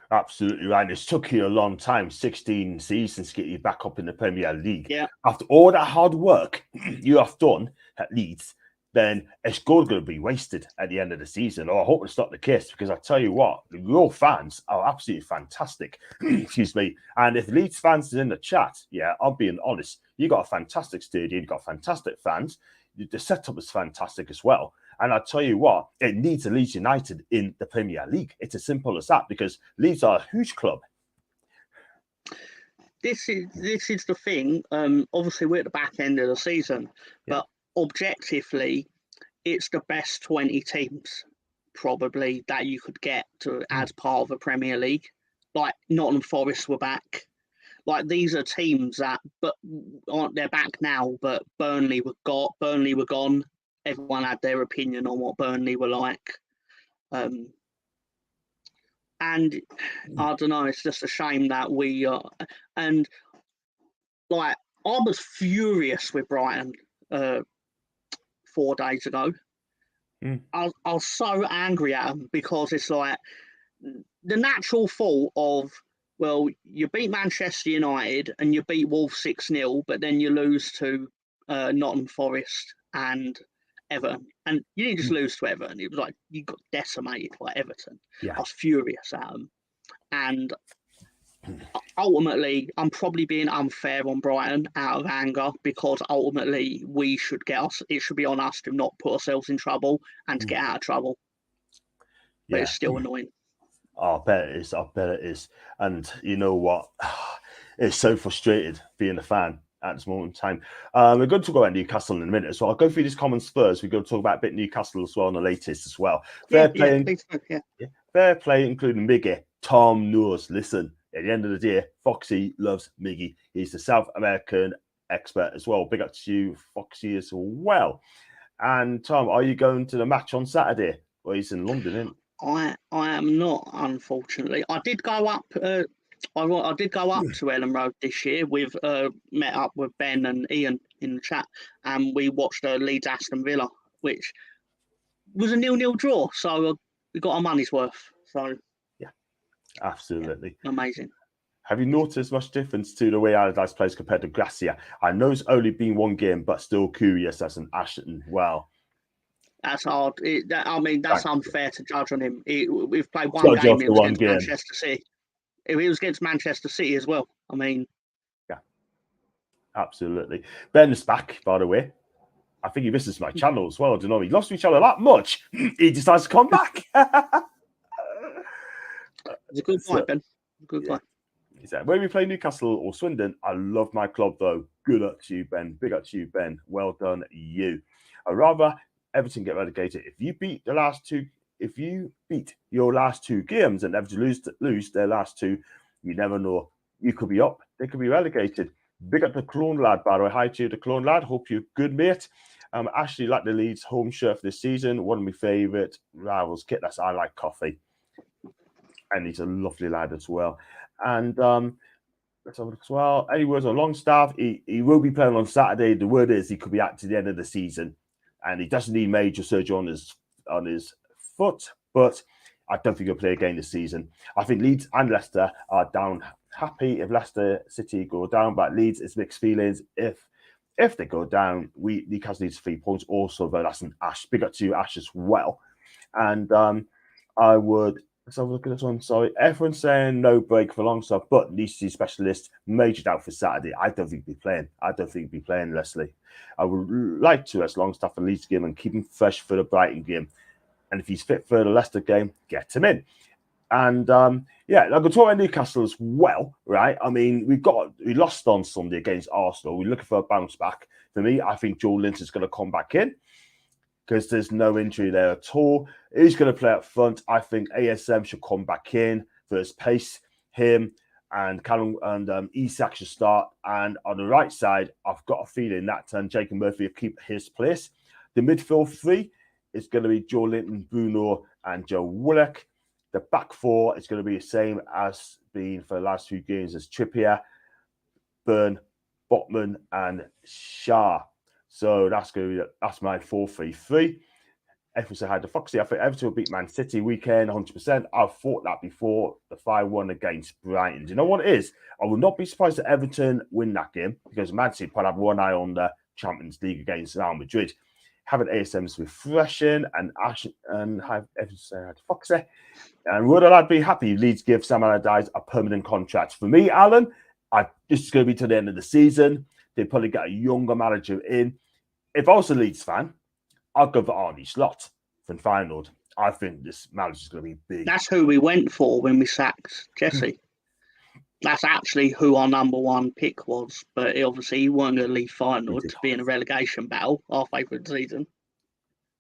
absolutely right. It's took you a long time, 16 seasons, to get you back up in the Premier League. Yeah. After all that hard work you have done at Leeds, then it's going to be wasted at the end of the season. Or I hope it's not the case, because I tell you what, your fans are absolutely fantastic. Excuse me. And if Leeds fans is in the chat, I'm being honest, you got a fantastic stadium, you got fantastic fans. The setup is fantastic as well. And I tell you what, it needs a Leeds United in the Premier League. It's as simple as that, because Leeds are a huge club. This is the thing. Obviously, we're at the back end of the season, but objectively, it's the best 20 teams probably that you could get to as part of a Premier League. Like Nottingham Forest were back. Like these are teams that, but they're back now. But Burnley were gone. Everyone had their opinion on what Burnley were like. And I don't know. It's just a shame that we are. And like I was furious with Brighton 4 days ago. I was so angry at them because it's like the natural fault of, well, you beat Manchester United and you beat Wolves 6-0, but then you lose to Nottingham Forest and Everton. And you didn't just lose to Everton. It was like you got decimated by Everton. I was furious at them. And ultimately, I'm probably being unfair on Brighton out of anger, because ultimately it should be on us to not put ourselves in trouble and to get out of trouble. But it's still annoying. Oh, I bet it is. And you know what? It's so frustrated being a fan at this moment in time. We're going to talk about Newcastle in a minute, so I'll go through these comments first. We're going to talk about a bit Newcastle as well on the latest as well. Fair play, including Miggy. Tom knows. Listen, at the end of the day, Foxy loves Miggy. He's the South American expert as well. Big up to you, Foxy, as well. And Tom, are you going to the match on Saturday? Well, he's in London, isn't he? I am not, unfortunately. I did go up I did go up to Ellen Road this year. We've met up with Ben and Ian in the chat, and we watched Leeds Aston Villa, which was a 0-0 draw. So we got our money's worth. So yeah, absolutely amazing. Have you noticed much difference to the way Allardyce plays compared to Gracia? I know it's only been one game, but still curious as an Ashton. Well, that's hard. That's unfair to judge on him. We've played one judge game. off It the was one against game. Manchester City. It was against Manchester City as well. I mean, yeah, absolutely. Ben is back, by the way. I think he misses my channel as well. Do you know he lost each other that much? He decides to come back. It's a good point, Ben. Good point. He said, when we play Newcastle or Swindon, I love my club though. Good up to you, Ben. Big up to you, Ben. Well done, you. I'd rather Everton get relegated. If you beat your last two games and Everton lose their last two, you never know. You could be up. They could be relegated. Big up the Clone lad, by the way. Hi to you, the Clone lad. Hope you're good, mate. Actually like the Leeds home shirt for this season. One of my favourite rivals kit. That's I Like Coffee. And he's a lovely lad as well. And let's have a look as well. Any words on Longstaff? He will be playing on Saturday. The word is he could be out to the end of the season, and he doesn't need major surgery on his foot. But I don't think he'll play again this season. I think Leeds and Leicester are down happy if Leicester City go down, but Leeds is mixed feelings. If they go down, Newcastle needs 3 points also, but that's an Ash. Big up to you, Ash, as well. And I would. Let's have a look at this one. Sorry. Everyone's saying no break for Longstaff, but needs to see specialist. Major doubt for Saturday. I don't think he'll be playing. Leslie. I would like to rest Longstaff for Leeds game and keep him fresh for the Brighton game. And if he's fit for the Leicester game, get him in. And I'm going to talk about Newcastle as well, right? I mean, we lost on Sunday against Arsenal. We're looking for a bounce back. For me, I think Joe Linton's going to come back in, because there's no injury there at all. He's going to play up front. I think ASM should come back in for his pace. Him and Callum and Isak should start. And on the right side, I've got a feeling that Jacob Murphy will keep his place. The midfield three is going to be Joe Linton, Bruno, and Joe Willock. The back four is going to be the same as been for the last few games as Trippier, Byrne, Botman, and Shah. So that's my 4-3-3. Everton had the Foxy. I think Everton will beat Man City weekend 100%. I've thought that before the 5-1 against Brighton. Do you know what it is? I would not be surprised if Everton win that game, because Man City probably have one eye on the Champions League against Real Madrid. Having ASM's refreshing and have Everton had Foxy. And would I be happy if Leeds give Sam Allardyce a permanent contract? For me, Alan, this is going to be to the end of the season. They probably get a younger manager in. If I was a Leeds fan, I'd go for Arnie Slot from Feyenoord. I think this manager is going to be big. That's who we went for when we sacked Jesse. That's actually who our number one pick was. But obviously, he weren't going to leave Feyenoord to be in a relegation battle halfway through the season.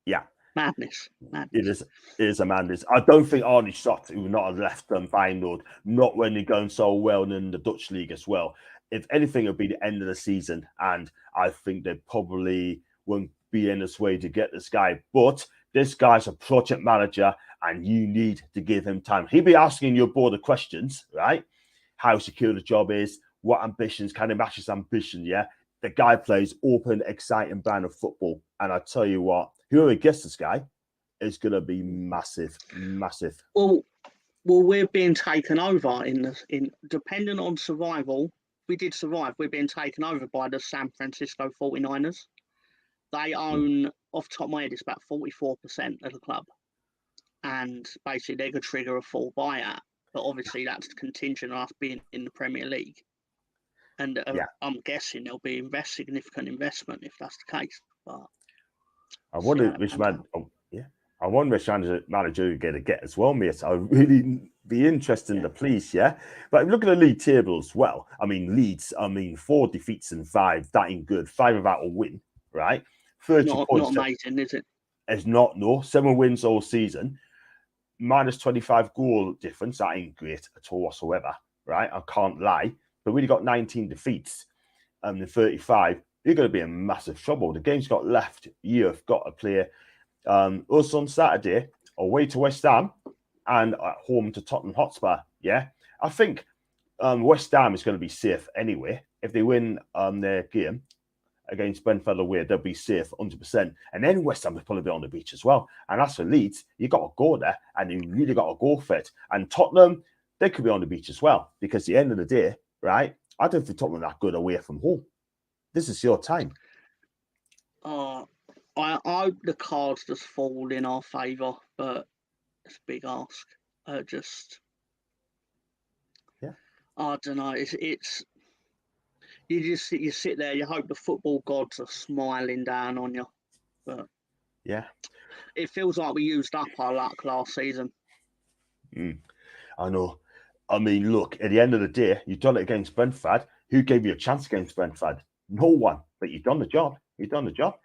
Yeah. Madness. It is a madness. I don't think Arnie Slot would not have left Feyenoord, not when they're going so well in the Dutch league as well. If anything, it'll be the end of the season, and I think they probably won't be in this way to get this guy. But this guy's a project manager, and you need to give him time. He'll be asking your board of questions, right? How secure the job is, what ambitions, can he match his ambition, yeah? The guy plays open, exciting brand of football. And I tell you what, whoever gets this guy is going to be massive, massive. Well, we're being taken over in depending on survival. We did survive. We're being taken over by the San Francisco 49ers. They own, off the top of my head, it's about 44% of the club. And basically, they could trigger a full buyout. But obviously, that's contingent on us being in the Premier League. And I'm guessing there'll be significant investment if that's the case. But I wonder which manager you're going to get as well, mate. I'd really be interested in the police, yeah? But look at the league table as well. I mean, Leeds, 4 defeats and 5. That ain't good. 5 of that will win, right? 30 points. Not amazing, is it? It's not, no. 7 wins all season. Minus 25 goal difference. That ain't great at all whatsoever, right? I can't lie. But when you got 19 defeats and 35, you're going to be in massive trouble. The game's got left. You've got to play us on Saturday, away to West Ham, and at home to Tottenham Hotspur. Yeah, I think West Ham is going to be safe anyway. If they win their game against Brentford away, they'll be safe 100%. And then West Ham will probably be on the beach as well. And as for Leeds, you got to go there, and you really got to go for it. And Tottenham, they could be on the beach as well, because at the end of the day, right? I don't think Tottenham are that good away from home. This is your time. I hope the cards just fall in our favour, but it's a big ask. Yeah. I don't know. It's you sit there. You hope the football gods are smiling down on you, but yeah, it feels like we used up our luck last season. I know. I mean, look, at the end of the day, you've done it against Brentford. Who gave you a chance against Brentford? No one. But you've done the job. You've done the job.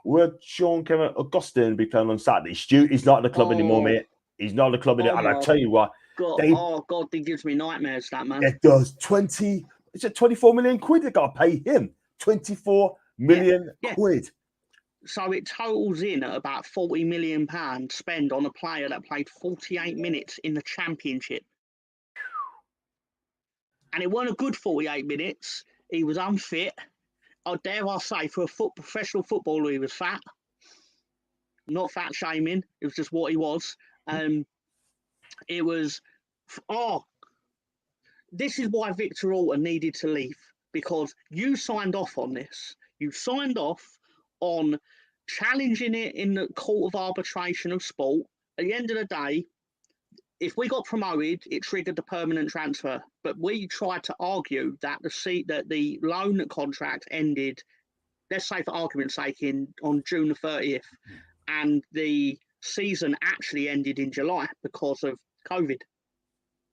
Will Sean Kevin Augustine be playing on Saturday? Stu, he's not at the club anymore, mate. He's not at the club anymore. And I tell you what, God, it gives me nightmares, that man. It does. 24 million quid they got to pay him. 24 million quid. So it totals in at about £40 million spent on a player that played 48 minutes in the Championship. And it wasn't a good 48 minutes. He was unfit. Or dare I say, for a professional footballer, he was fat. Not fat shaming. It was just what he was. It was... this is why Victor Orta needed to leave. Because you signed off on this. You signed off on challenging it in the court of arbitration of sport. At the end of the day, if we got promoted, it triggered the permanent transfer. But we tried to argue that the loan contract ended, let's say for argument's sake, on June the 30th, and the season actually ended in July because of COVID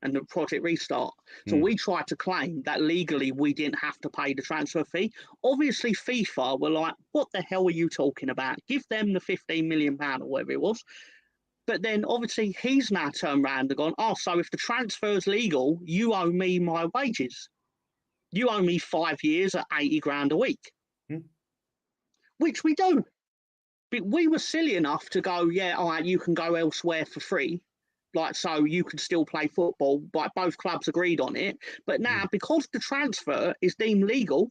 and the project restart. So we tried to claim that legally we didn't have to pay the transfer fee. Obviously, FIFA were like, what the hell are you talking about? Give them the £15 million or whatever it was. But then obviously he's now turned around and gone, so if the transfer's legal, you owe me my wages. You owe me 5 years at 80 grand a week. Which we do. But we were silly enough to go, all right, you can go elsewhere for free. So you can still play football, but both clubs agreed on it. But now, because the transfer is deemed legal,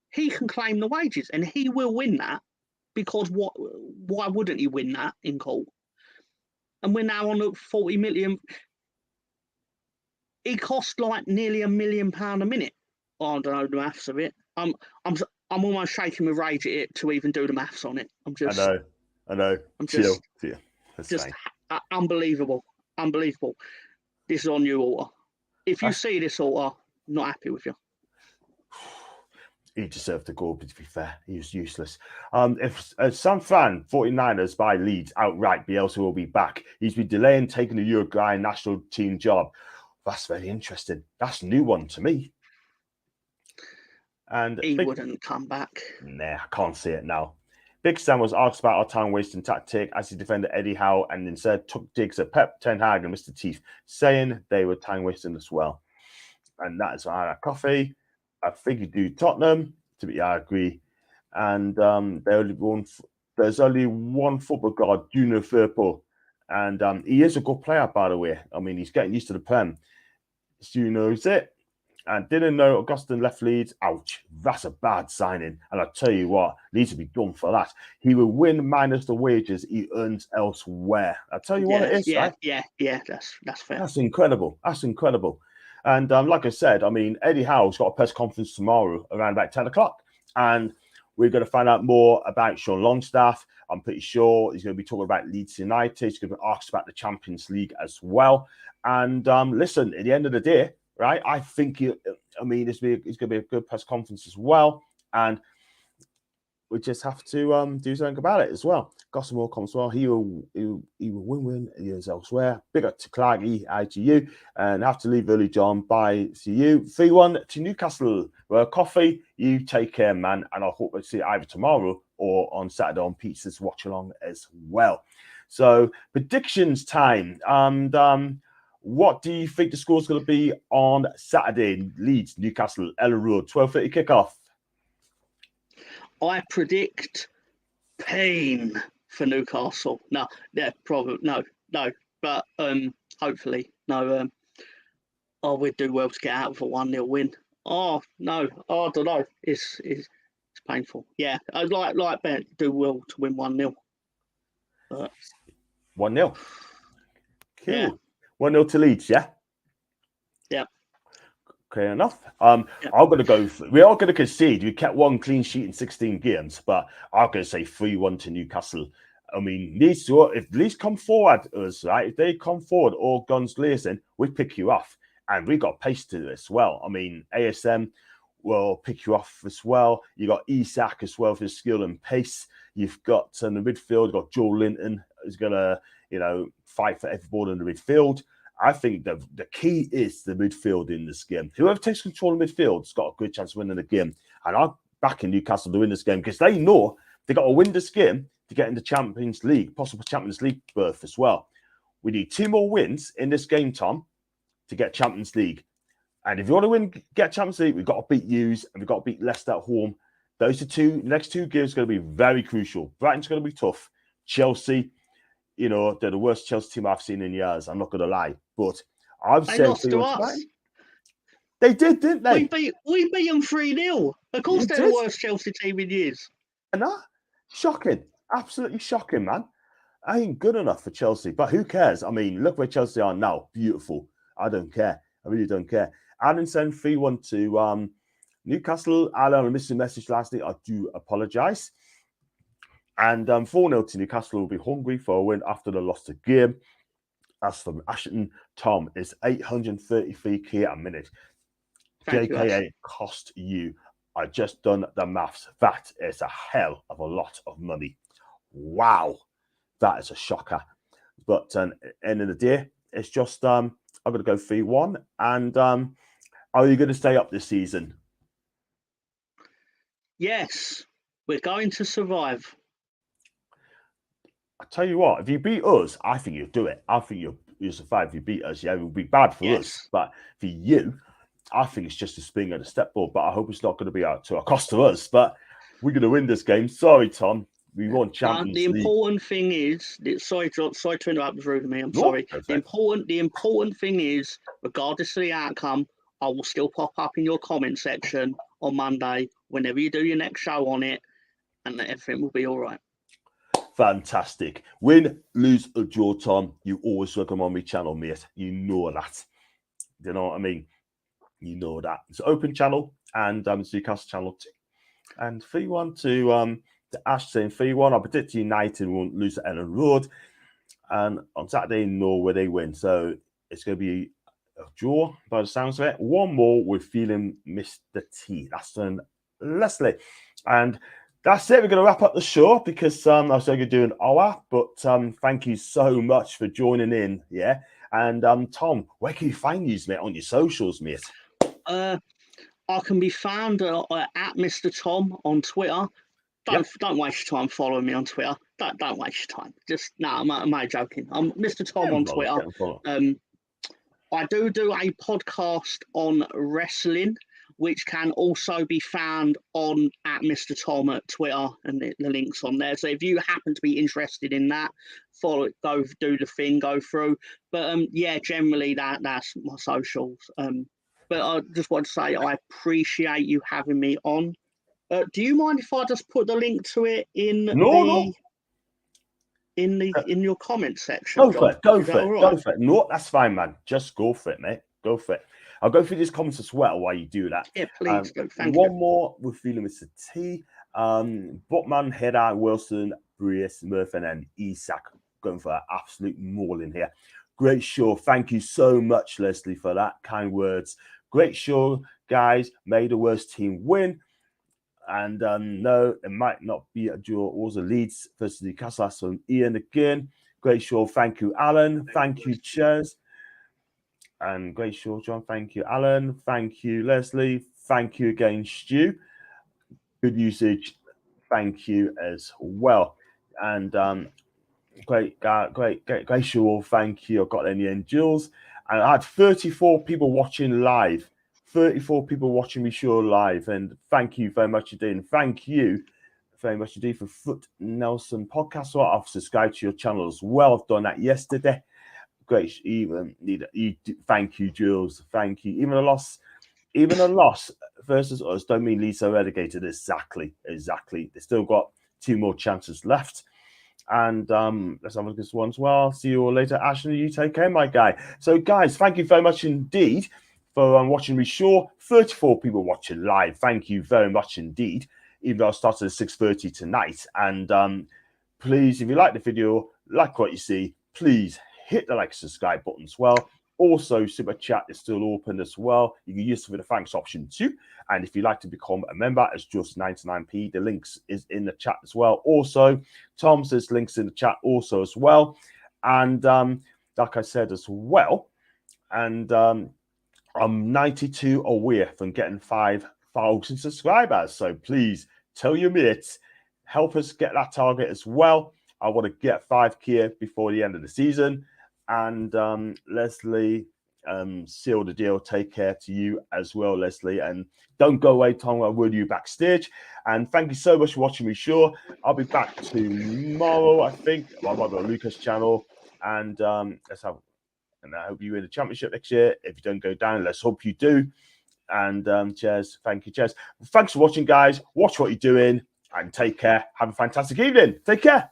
he can claim the wages, and he will win that, because why wouldn't he win that in court? And we're now on 40 million. It cost like nearly £1 million a minute. I don't know the maths of it. I'm almost shaking with rage at it to even do the maths on it. I know. I'm just unbelievable. This is on you, Orta. If you see this, Orta, not happy with you. He deserved to go, but to be fair, he was useless. If San Fran 49ers buy Leeds outright, Bielsa will be back. He's been delaying taking the Uruguayan national team job. That's very interesting. That's a new one to me. And he wouldn't come back. Nah, I can't see it now. Big Sam was asked about our time-wasting tactic as he defended Eddie Howe and instead took digs at Pep, Ten Hag and Mr. Teeth, saying they were time-wasting as well. And that is why I had coffee. I think you do Tottenham. I agree. And there's only one football guard, Junior Firpo. And he is a good player, by the way. I mean, he's getting used to the Prem. Stu knows it. And didn't know Augustine left Leeds. Ouch. That's a bad signing. And I tell you what, needs to be done for that. He will win minus the wages he earns elsewhere. I tell you what it is, right? Yeah, that's fair. That's incredible. And like I said, I mean, Eddie Howe's got a press conference tomorrow around about 10 o'clock. And we're going to find out more about Sean Longstaff. I'm pretty sure he's going to be talking about Leeds United. He's going to be asked about the Champions League as well. And listen, at the end of the day, right, I think, it's going to be a good press conference as well. And we just have to do something about it as well. Got some more comments as well. He will win years elsewhere. Big up to Clarky, IGU, and have to leave early, John. Bye. See you. 3-1 to Newcastle. Well, coffee. You take care, man. And I hope we'll see you either tomorrow or on Saturday on Pizza's watch along as well. So predictions time. And what do you think the score's going to be on Saturday? Leeds, Newcastle, Ellen Road, 12:30 kickoff. I predict pain for Newcastle. No, yeah, probably no, but hopefully no. Oh, we'd do well to get out of a 1-0 win. Oh no, I don't know. It's painful. Yeah, I'd like Ben do well to win 1-0. 1-0. Cool. Yeah. 1-0 to Leeds, yeah? Yeah. Okay, enough. I'm going to go. We are going to concede. We kept one clean sheet in 16 games, but I'm going to say 3-1 to Newcastle. I mean, if Leeds come forward us, right? If they come forward all guns blazing, we pick you off, and we got pace to this as well. I mean, ASM will pick you off as well. You got Isak as well for his skill and pace. You've got in the midfield, you've got Joe Linton who's going to, fight for every ball in the midfield. I think the key is the midfield in this game. Whoever takes control of midfield's got a good chance of winning the game. And I'm backing Newcastle to win this game because they know they got to win this game to get into Champions League, possible Champions League berth as well. We need 2 more wins in this game, Tom, to get Champions League. And if you want to get Champions League, we've got to beat Hughes and we've got to beat Leicester at home. Those are the next 2 games are going to be very crucial. Brighton's going to be tough. Chelsea, they're the worst Chelsea team I've seen in years. I'm not going to lie. But I've said... They lost to us. They did, didn't they? We beat them 3-0. Of course they're the worst Chelsea team in years. And that? Shocking. Absolutely shocking, man. I ain't good enough for Chelsea. But who cares? I mean, look where Chelsea are now. Beautiful. I don't care. I really don't care. Alan sent 3-1 to Newcastle. Alan, I missed a message last night. I do apologise. And 4-0 to Newcastle will be hungry for a win after the loss to game. As for Ashton, Tom is 833k a minute. JKA cost you. I just done the maths. That is a hell of a lot of money. Wow. That is a shocker. But at the end of the day, it's just I'm going to go 3-1. And are you going to stay up this season? Yes. We're going to survive. I tell you what, if you beat us, I think you'll do it. I think you'll survive if you beat us. Yeah, it will be bad for us. But for you, I think it's just a spring at a step ball. But I hope it's not going to be to a cost to us. But we're going to win this game. Sorry, Tom. We won Champions League. The important thing is, sorry to interrupt, rude of me. I'm sorry. The important thing is, regardless of the outcome, I will still pop up in your comment section on Monday whenever you do your next show on it, and everything will be all right. Fantastic. Win, lose, or draw, Tom, you always welcome on my channel, mate. You know that. You know what I mean? You know that. It's an open channel, and it's Newcastle channel too. And 3-1 to Ash saying 3-1. I predict United won't lose at Ellen Road. And on Saturday, Norway, they win. So it's going to be a draw by the sounds of it. One more with feeling Mr. T. That's done Leslie. And that's it. We're going to wrap up the show because I was going to do an hour. But thank you so much for joining in. Yeah. And Tom, where can you find you, mate, on your socials, mate? I can be found at Mr. Tom on Twitter. Don't waste your time following me on Twitter. Don't waste your time. Just I'm joking. I'm Mr. Tom on Twitter. I do a podcast on wrestling, which can also be found on at Mr. Tom at Twitter, and the link's on there. So if you happen to be interested in that, follow it, go do the thing, go through. But generally that's my socials. But I just want to say I appreciate you having me on. Do you mind if I just put the link to it in in your comment section? Go for it. Go for it. No, that's fine, man. Just go for it, mate. Go for it. I'll go through these comments as well while you do that. Yeah, please. Thank you. One more with feeling Mr. T. Botman, Hedda, Wilson, Brius, Murphy, and Isak going for an absolute mauling here. Great show. Thank you so much, Leslie, for that kind words. Great show, guys. May the worst team win. And no, it might not be a draw. It was a Leeds versus Newcastle. That's from Ian again. Great show. Thank you, Alan. Thank you, Chaz. And great show, John. Thank you, Alan. Thank you, Leslie. Thank you again, Stu. Good usage. Thank you as well. And great show. Thank you. I got any end, Jules. And I had 34 people watching live. 34 people watching me show live, and thank you very much indeed. And thank you very much indeed for FoolNelsonPod. So I've subscribed to your channel as well. I've done that yesterday. great. Thank you, Jules. Thank you. Even a loss versus us don't mean Leeds are relegated. Exactly. They still got 2 more chances left. And let's have a look at this one as well. See you all later. Ashley, you take care, my guy. So, guys, thank you very much indeed for watching me. Sure, 34 people watching live. Thank you very much indeed. Even though I started at 6:30 tonight. And please, if you like the video, like what you see, please hit the like and subscribe button as well. Also, Super Chat is still open as well. You can use it for the thanks option too. And if you'd like to become a member, it's just 99p. The links is in the chat as well. Also, Tom says links in the chat also as well. And like I said as well, and I'm 92 away from getting 5,000 subscribers. So please tell your mates, help us get that target as well. I want to get 5K before the end of the season. And Leslie, seal the deal. Take care to you as well, Leslie. And don't go away, Tom. I will you backstage. And thank you so much for watching me. Sure, I'll be back tomorrow, I think, on my brother Lucas channel. And let's have. And I hope you win the championship next year. If you don't go down, let's hope you do. And cheers. Thank you. Cheers. Thanks for watching, guys. Watch what you're doing and take care. Have a fantastic evening. Take care.